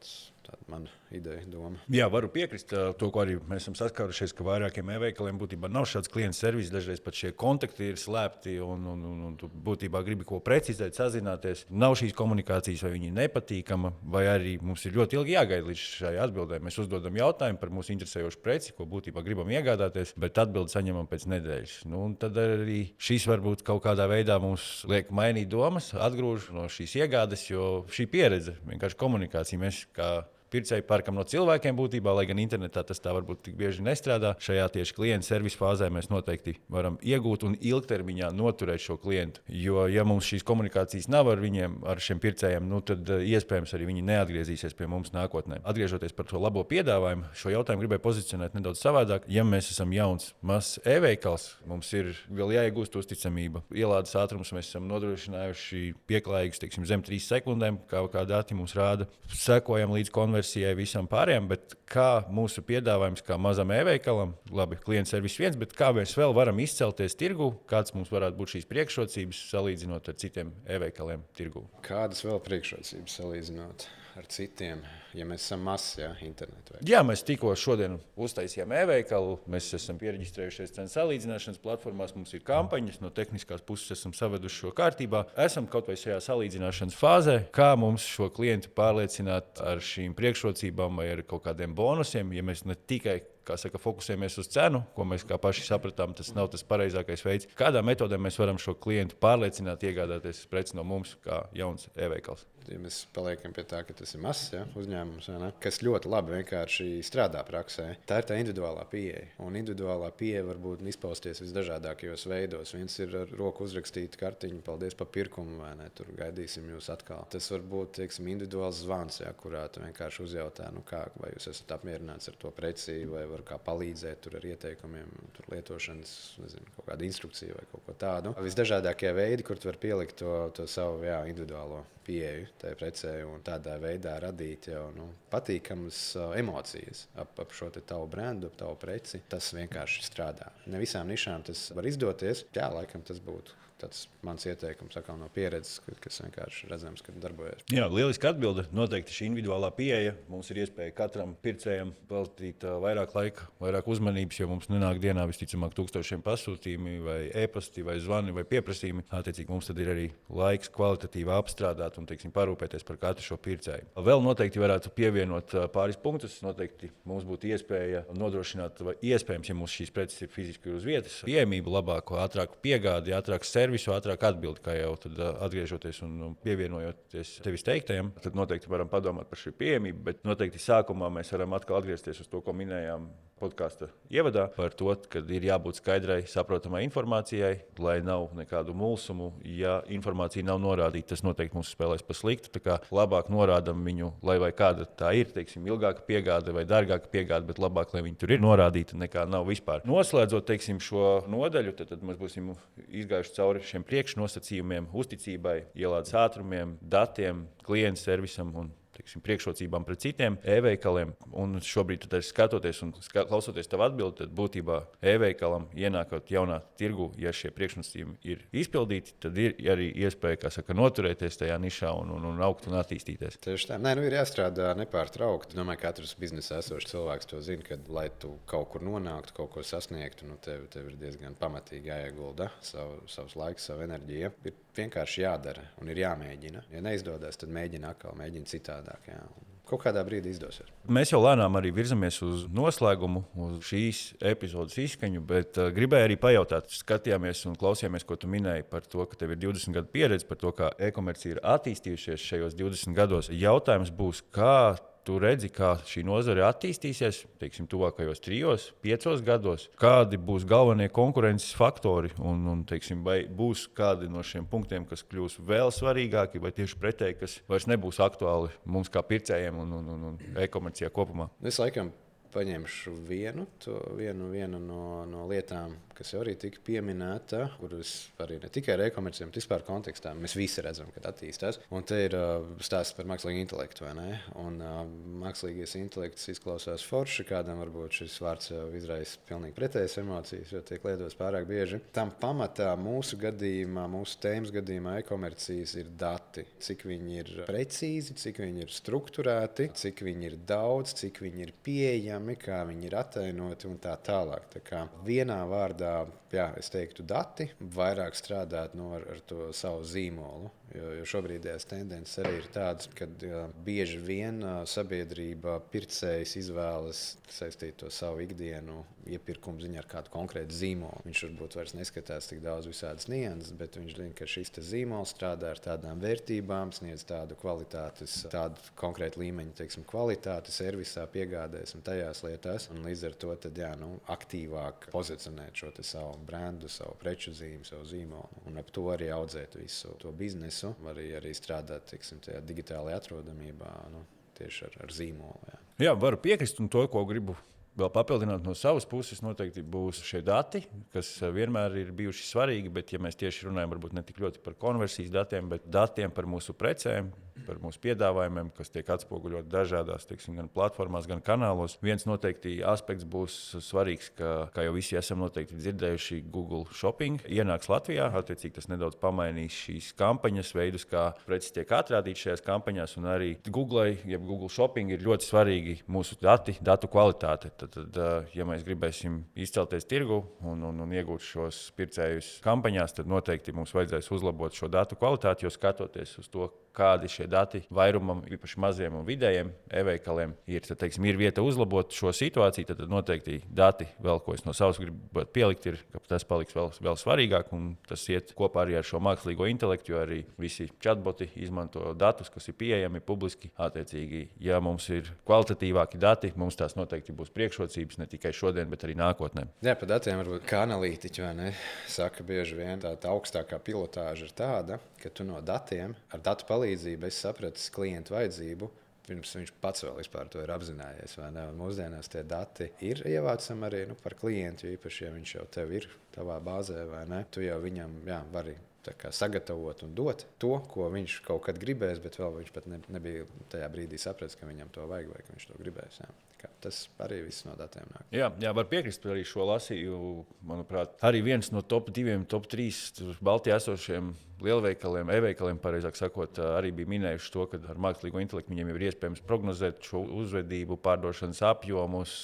tāda mana ideja, doma. Jā, varu piekrist to, ko arī mēs esam saskārušies, ka vairākiem e-veikaliem būtībā nav šāds klientu servis. Dažreiz pat šie kontakti ir slēpti un tu būtībā gribi ko precizēt, sazināties. Nav šīs komunikācijas, vai viņi ir nepatīkama, vai arī mums ir ļoti ilgi jāgaida līdz šai atbildē. Mēs uzdodam jautājumu par mūsu interesējošu preci, ko būtībā gribam iegādāties, bet atbildi saņemam pēc nedēļas. Tad arī šīs varbūt kaut kādā veidā mums liek mainīt domas, atgrūž no šīs iegādes, jo šī pieredze, vienkārši komunikācija, mēs kā pircēji pērkam no cilvēkiem būtībā, lai gan internetā tas tā varbūt tik bieži nestrādā. Šajā tieši klienta servisa fāzē mēs noteikti varam iegūt un ilgtermiņā noturēt šo klientu. Jo, ja mums šīs komunikācijas nav ar viņiem, ar šiem pircējiem, tad iespējams arī viņi neatgriezīsies pie mums nākotnē. Atgriežoties par to labo piedāvājumu, šo jautājumu gribēju pozicionēt nedaudz savādāk. Ja mēs esam jauns, mazs e-veikals, mums ir vēl jāiegūst uzticamība. Ielādes ātrums mēs esam nodrošinājuši pieklājīgus, teiksim, zem 3 sekundēm, kā dati mums rāda. Sekojam līdz konversijai visam pārējiem, bet kā mūsu piedāvājums, kā mazam e-veikalam, labi, klienta servis viens, bet kā mēs vēl varam izcelties tirgu, kāds mums varētu būt šīs priekšrocības salīdzinot ar citiem e-veikaliem tirgu? Kādas vēl priekšrocības salīdzinot? ar citiem, ja mēs esam mazs, internetu veikals? Jā, mēs tikko šodien uztaisījām e-veikalu. Mēs esam pieregistrējušies cenu salīdzināšanas platformās. Mums ir kampaņas, no tehniskās puses esam saveduši šo kārtībā. Esam kaut vai šajā salīdzināšanas fāzē, kā mums šo klientu pārliecināt ar šīm priekšrocībām vai ar kaut kādiem bonusiem, ja mēs ne tikai fokusējamies uz cenu, ko mēs kā paši sapratām, tas nav tas pareizākais veids. Kādā metodē mēs varam šo klientu pārliecināt, iegādāties preci no mums, kā jauns e-veikals? Ja mēs paliekam pie tā, ka tas ir mazs uzņēmums, kas ļoti labi vienkārši strādā praksē, tā ir tā individuālā pieeja. Un individuālā pieeja var būt izpausties visdažādākajos veidos. Viens ir ar roku uzrakstīta kartiņa, paldies par pirkumu, vai ne, tur gaidīsim jūs atkal. Tas var būt, teiksim, individuāls zvans, kurā tu vienkārši uzjautā, vai jūs esat apmierināts ar to preci, vai var kā palīdzēt tur ar ieteikumiem, tur lietošanas, nezinu, kaut kādu instrukciju vai kaut ko tādu. Visdažādākie veidi, kur tu var pielikt to savu individuālo pieeju tajā precē un tādā veidā radīt jau patīkamas emocijas ap šo tavu brendu, ap tavu preci. Tas vienkārši strādā. Ne visām nišām tas var izdoties. Jā, laikam tas būtu tāds mans ieteikums no pieredzes, kas vienkārši redzams, ka darbojas. Jā, lieliski atbilde. Noteikti šī individuālā pieeja. Mums ir iespēja katram pircējam veltīt vairāk laika, vairāk uzmanības, jo mums nenāk dienā visticamāk tūkstošiem pasūtījumi vai e-pasti vai zvani vai pieprasījumi. Attiecīgi mums tad ir arī laiks kvalitatīvi apstrādāt un parūpēties par katru šo pircēju. Vēl noteikti varētu pievienot pāris punktus. Noteikti mums būtu iespēja nodrošināt, vai iespējams, ja mums šīs preces ir fiziski uz vietas, pieejamību, labāku, ātrāku piegādi, ātrāku servisu, ātrāk atbildi, kā jau tad atgriežoties un pievienojoties tevis teiktajam. Tad noteikti varam padomāt par šī pieejamību, bet noteikti sākumā mēs varam atkal atgriezties uz to, ko minējām podkāsta ievadā, par to, ka ir jābūt skaidrai, saprotamai informācijai, lai nav nekādu mulsumu. Ja informācija nav norādīta, tas noteikti mums spēlēs pa sliktu. Tā kā labāk norādam viņu, lai vai kāda tā ir, teiksim, ilgāka piegāde vai dārgāka piegāde, bet labāk, lai viņi tur ir norādīta, nekā nav vispār. Noslēdzot, teiksim, šo nodaļu, tad mēs būsim izgājuši cauri šiem priekšnosacījumiem, uzticībai, ielādes ātrumiem, datiem, klientu servisam un priekšrocībām pret citiem e-veikaliem. Un šobrīd, skatoties un klausoties tavu atbildi, tad būtībā e-veikalam ienākot jaunā tirgu, ja šie priekšnosacījumi ir izpildīti, tad ir arī iespēja, noturēties tajā nišā un augt un attīstīties. Tieši tā. Ir jāstrādā nepārtraukti. Domāju, ka katrs biznesā esošs cilvēks to zina, ka, lai tu kaut kur nonāktu, kaut ko sasniegtu, tev ir diezgan pamatīgi jāiegulda savs laiks, savu enerģiju. Ir vienkārši jādara un ir jāmēģina. Ja neizdodas, tad mēģina atkal, mēģina citādāk. Jā. Kaut kādā brīdī izdosies. Mēs jau lēnām arī virzamies uz noslēgumu, uz šīs epizodes izskaņu, bet gribēju arī pajautāt, skatījāmies un klausījāmies, ko tu minēji par to, ka tev ir 20 gadu pieredze, par to, kā e-komercija ir attīstījušies šajos 20 gados. Jautājums būs, kā tu redzi, kā šī nozare attīstīsies, teiksim, tuvākajos 3-5 gados? Kādi būs galvenie konkurences faktori un teiksim, vai būs kādi no šiem punktiem, kas kļūs vēl svarīgāki, vai tieši pretēji, kas vairs nebūs aktuāli mums kā pircējiem un e-komercijā kopumā? Es laikam paņemšu vienu no lietām, kas jau arī tika pieminēta, kuras arī ne tikai ar e-komerciju, bet vispār kontekstā mēs visi redzam, kad attīstās. Un te ir stāsts par mākslīgu intelektu, vai ne? Un mākslīgais intelekts izklausās forši, kādam varbūt šis vārds jau izraisa pilnīgi pretējas emocijas, jo tiek lietots pārāk bieži. Tam pamatā mūsu gadījumā, mūsu tēmas gadījumā e-komercijas ir dati. Cik viņi ir precīzi, cik viņi ir strukturēti, cik viņi ir daudz, cik viņi ir pieejami, kā viņi ir attēloti un tā tālāk. Tā kā vienā vārdā, es teiktu dati, vairāk strādāt ar to savu zīmolu. Jo šobrīdējās tendences arī ir tādas, ka bieži vien sabiedrība pircējs izvēlas saistīt to savu ikdienu iepirkumu ziņā ar kādu konkrētu zīmolu. Viņš varbūt vairs neskatās tik daudz visādas nianses, bet viņš zina, ka šis zīmols strādā ar tādām vērtībām, sniedz tādu kvalitātes, tādu konkrētu līmeņu, teiksim, kvalitāti servisā, piegādēs un tajās lietās. Un līdz ar to tad, aktīvāk pozicionēt šo savu brendu, savu preču zīmi, savu zīmolu. Un ap to arī audzēt visu to biznesu. Arī strādāt, teiksim, tajā digitālajā atrodamībā, tieši ar zīmolu. Jā, varu piekrist, un to, ko gribu vēl papildināt no savas puses, noteikti būs šie dati, kas vienmēr ir bijuši svarīgi, bet ja mēs tieši runājam varbūt ne tik ļoti par konversijas datiem, bet datiem par mūsu precēm, par mūsu piedāvājumiem, kas tiek atspoguļot dažādās, teiksim, gan platformās, gan kanālos. Viens noteikti aspekts būs svarīgs, kā jau visi esam noteikti dzirdējuši, Google Shopping ienāks Latvijā. Attiecīgi tas nedaudz pamainīs šīs kampaņas veidus, kā preces tiek atrādītas šajās kampaņās, un arī Google, jeb Google Shopping ir ļoti svarīgi mūsu datu kvalitāte. Tad, ja mēs gribēsim izcelties tirgu un iegūt šos pircējus kampaņās, tad noteikti mums vajadzēs uzlabot šo datu kvalitāti, jo skatoties uz to, kādi šie dati vairumam, īpaši maziem un vidējiem e-veikaliem, ir vieta uzlabot šo situāciju, tad noteikti dati, vēl ko es no savas gribu pielikt, ir, ka tas paliks vēl svarīgāk, un tas iet kopā arī ar šo mākslīgo intelektu, jo arī visi chatboti izmanto datus, kas ir pieejami publiski. Attiecīgi, ja mums ir kvalitatīvāki dati, mums tās noteikti būs priekšrocības ne tikai šodien, bet arī nākotnē. Jā, par datiem varbūt kā analītiķi, vai ne? Saka, bieži vien tā augstākā pilotāža ir tāda, ka tu no datiem, ar datu palīdzību esi sapratis klientu vajadzību, pirms viņš pats vēl vispār to ir apzinājies. Mūsdienās tie dati ir ievācami arī par klientu, īpaši, ja viņš jau tev ir tavā bāzē, vai ne? Tu jau viņam vari sagatavot un dot to, ko viņš kaut kad gribēs, bet vēl viņš pat nebija tajā brīdī sapratis, ka viņam to vajag vai ka viņš to gribēs. Jā. Tas arī viss no datiem nāk. Jā, var piekrist, arī šo lasīju. Manuprāt, arī viens no top 2, top 3 Baltijā esošiem lielveikaliem, e-veikaliem, pareizāk sakot, arī bija minējuši to, ka ar mākslīgo intelektu viņiem ir iespējams prognozēt šo uzvedību, pārdošanas apjomus,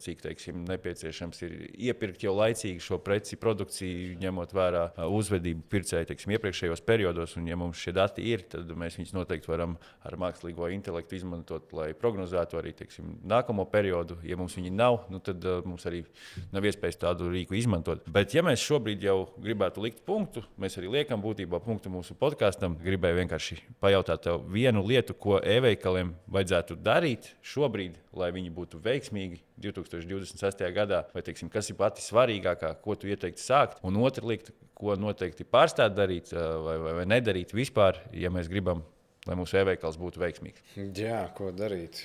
cik, teiksim, nepieciešams ir iepirkt jau laicīgi šo preci produkciju, ņemot vērā uzvedību pircēju, teiksim, iepriekšējos periodos. Un, ja mums šie dati ir, tad mēs viņus noteikti varam ar mākslīgo intelektu izmantot, lai prognozētu arī, teiksim, nākamo periodu. Ja mums viņi nav, tad mums arī nav iespējas tādu rīku izmantot. Bet, ja mēs šobrīd jau gribētu likt punktu, mēs arī liekam būtībā punktu mūsu podkāstam. Gribēju vienkārši pajautāt tev vienu lietu, ko e-veikaliem vajadzētu darīt šobrīd, lai viņi būtu veiksmīgi 2026. gadā. Vai, teiksim, kas ir pati svarīgākā, ko tu ieteiktu sākt? Un otra lieta, ko noteikti pārstāt darīt vai nedarīt vispār, ja mēs gribam, lai mūsu e-veikals būtu veiksmīgs. Jā, ko darīt?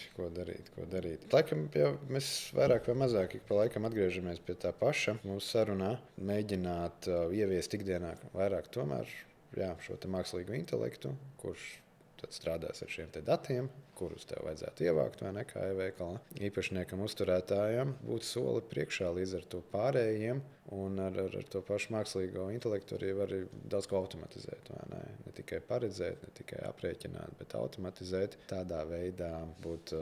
Laikam jau mēs vairāk vai mazāk ik pa laikam atgriežamies pie tā paša. Mūsu sarunā mēģināt ieviest ikdienā vairāk tomēr šo mākslīgo intelektu, kurš tad strādās ar šiem datiem, kurus tev vajadzētu ievākt vai ne, kā e-veikalā. Īpašniekam, uzturētājam būtu soli priekšā līdz ar to pārējiem, un ar to pašu mākslīgo intelektu arī var daudz ko automatizēt. Ne tikai paredzēt, ne tikai aprēķināt, bet automatizēt. Tādā veidā būt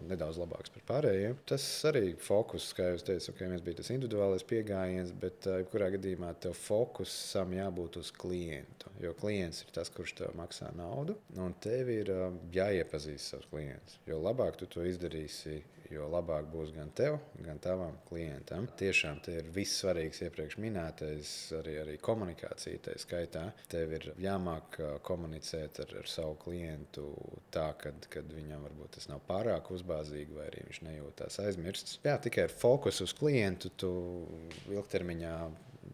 nedaudz labāks par pārējiem. Tas arī fokus, kā jūs teicat, viens bija tas individuālais pieejams, bet jebkurā gadījumā tev fokusam jābūt uz klientu, jo klients ir tas, kurš tev maksā naudu, un tev ir jāiepazīst savus klientus. Jo labāk tu to izdarīsi, jo labāk būs gan tev, gan tavam klientam. Tiešām te ir viss svarīgs iepriekš minētais, arī komunikācija tā skaitā. Tev ir jāmāk komunicēt ar savu klientu tā, kad viņam varbūt tas nav pārāk uzbāzīgi vai arī viņš nejūtās aizmirsts. Jā, tikai ar fokusu uz klientu tu ilgtermiņā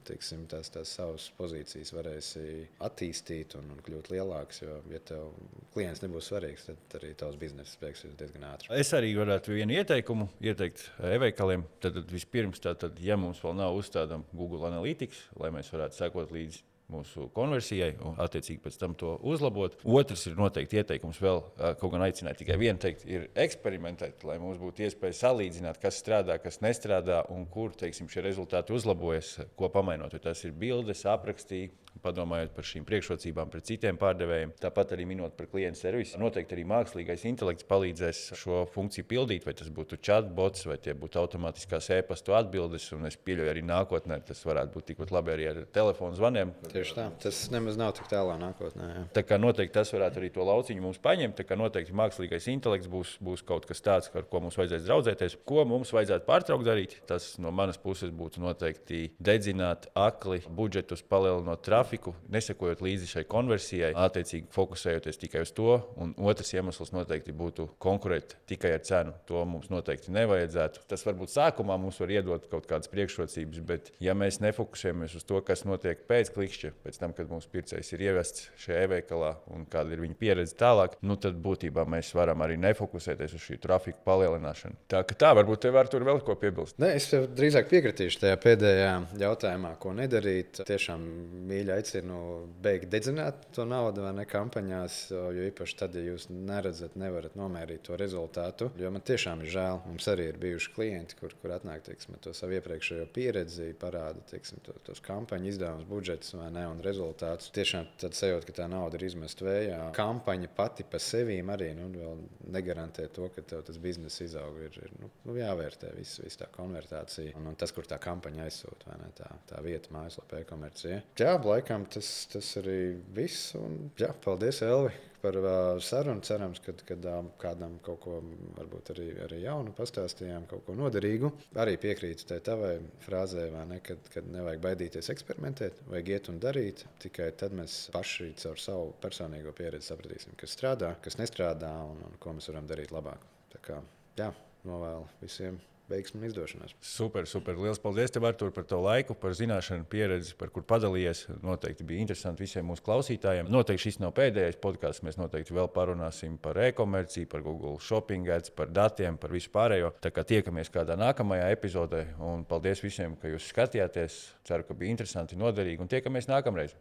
tās savas pozīcijas varēsi attīstīt un kļūt lielāks, jo, ja tev klients nebūs svarīgs, tad arī tavs biznesa beigsies diezgan ātri. Es arī varētu vienu ieteikumu ieteikt e-veikaliem. Tad vispirms, ja mums vēl nav uzstādām Google Analytics, lai mēs varētu sekot līdzi mūsu konversijai un attiecīgi pēc tam to uzlabot. Otrs ir noteikti ieteikums vēl, kaut gan aicināt tikai vienu teikt, ir eksperimentēt, lai mums būtu iespēja salīdzināt, kas strādā, kas nestrādā un kur, teiksim, šie rezultāti uzlabojas, ko pamainot. Jo tas ir bildes, aprakstī, padomājot par šīm priekšrocībām pret citiem pārdevējiem. Tāpat arī minot par klientu servisu. Noteikti arī mākslīgais intelekts palīdzēs šo funkciju pildīt, vai tas būtu chatbots, vai tie būtu automātiskās e-pastu atbildes, un es pieļauju arī nākotnē, tas varētu būt tikpat labi arī ar telefonu zvaniem. Tieši tā. Tas nemaz nav tik tālā nākotnē. Jā. Tā kā noteikti tas varētu arī to lauciņu mums paņemt, tā kā noteikti mākslīgais intelekts būs kaut kas tāds, ar ko mums vajadzēs draudzēties. Ko mums vajadzētu pārtraukt darīt? Tas no manas puses būtu noteikti dedzināt akli budžetus, palielinot trafiku, nesakojot līdzi šai konversijai, attiecīgi fokusējoties tikai uz to. Un otrs iemesls noteikti būtu konkurēt tikai ar cenu. To mums noteikti nevajadzētu. Tas varbūt sākumā mums var iedot kaut kādas priekšrocības, bet ja mēs nefokusējamies uz to, kas notiek pēc klikšķa, pēc tam, kad mūsu pircējs ir ievests šajā e-veikalā un kāda ir viņa pieredze tālāk, tad būtībā mēs varam arī nefokusēties uz šī trafiku palielināšanu. Tā varbūt tev var tur vēl ko piebilst. Ne, es tev drīzāk piekritīšu tajā pēdējā jautājumā, ko nedarīt. Tiešām, mīļi aicinu beigt dedzināt to naudu vai ne kampaņās, jo īpaši tad, ja jūs nevarat nomērīt to rezultātu. Jo man tiešām ir žēl. Mums arī ir bijuši klienti, kur atnāk, teiksim, to savu iepriekšējo pieredzi, parāda, teiksim, tos kampaņu izdevumus, budžetus vai ne, un rezultātus. Tiešām tad sajūt, ka tā nauda ir izmest vējā. Kampaņa pati pa sevīm arī vēl negarantē to, ka tev tas bizness izaug. Ir jāvērtē viss tā konvertācija un tas, kur tā kampaņa aizsūta, vai ne, tā vieta mājaslapā e-komercija. Jā, laikam tas arī viss. Un, jā, paldies, Elvi, par sarunu. Cerams, ka kādam kaut ko varbūt arī jaunu pastāstījām, kaut ko noderīgu. Arī piekrītu tavai frāzē, vai ne, kad nevajag baidīties eksperimentēt, vajag iet un darīt. Tikai tad mēs paši caur savu personīgo pieredzi sapratīsim, kas strādā, kas nestrādā un ko mēs varam darīt labāk. Tā kā, jā, novēlu visiem veiksmi un izdošanās. Super. Liels paldies tev, Artur, par to laiku, par zināšanu, pieredzi, par kur padalījies. Noteikti bija interesanti visiem mūsu klausītājiem. Noteikti šis nav pēdējais podcasts. Mēs noteikti vēl parunāsim par e-komerciju, par Google Shopping ads, par datiem, par visu pārējo. Tā kā tiekamies kādā nākamajā epizodē. Un paldies visiem, ka jūs skatījāties. Ceru, ka bija interesanti, noderīgi un tiekamies nākamreiz.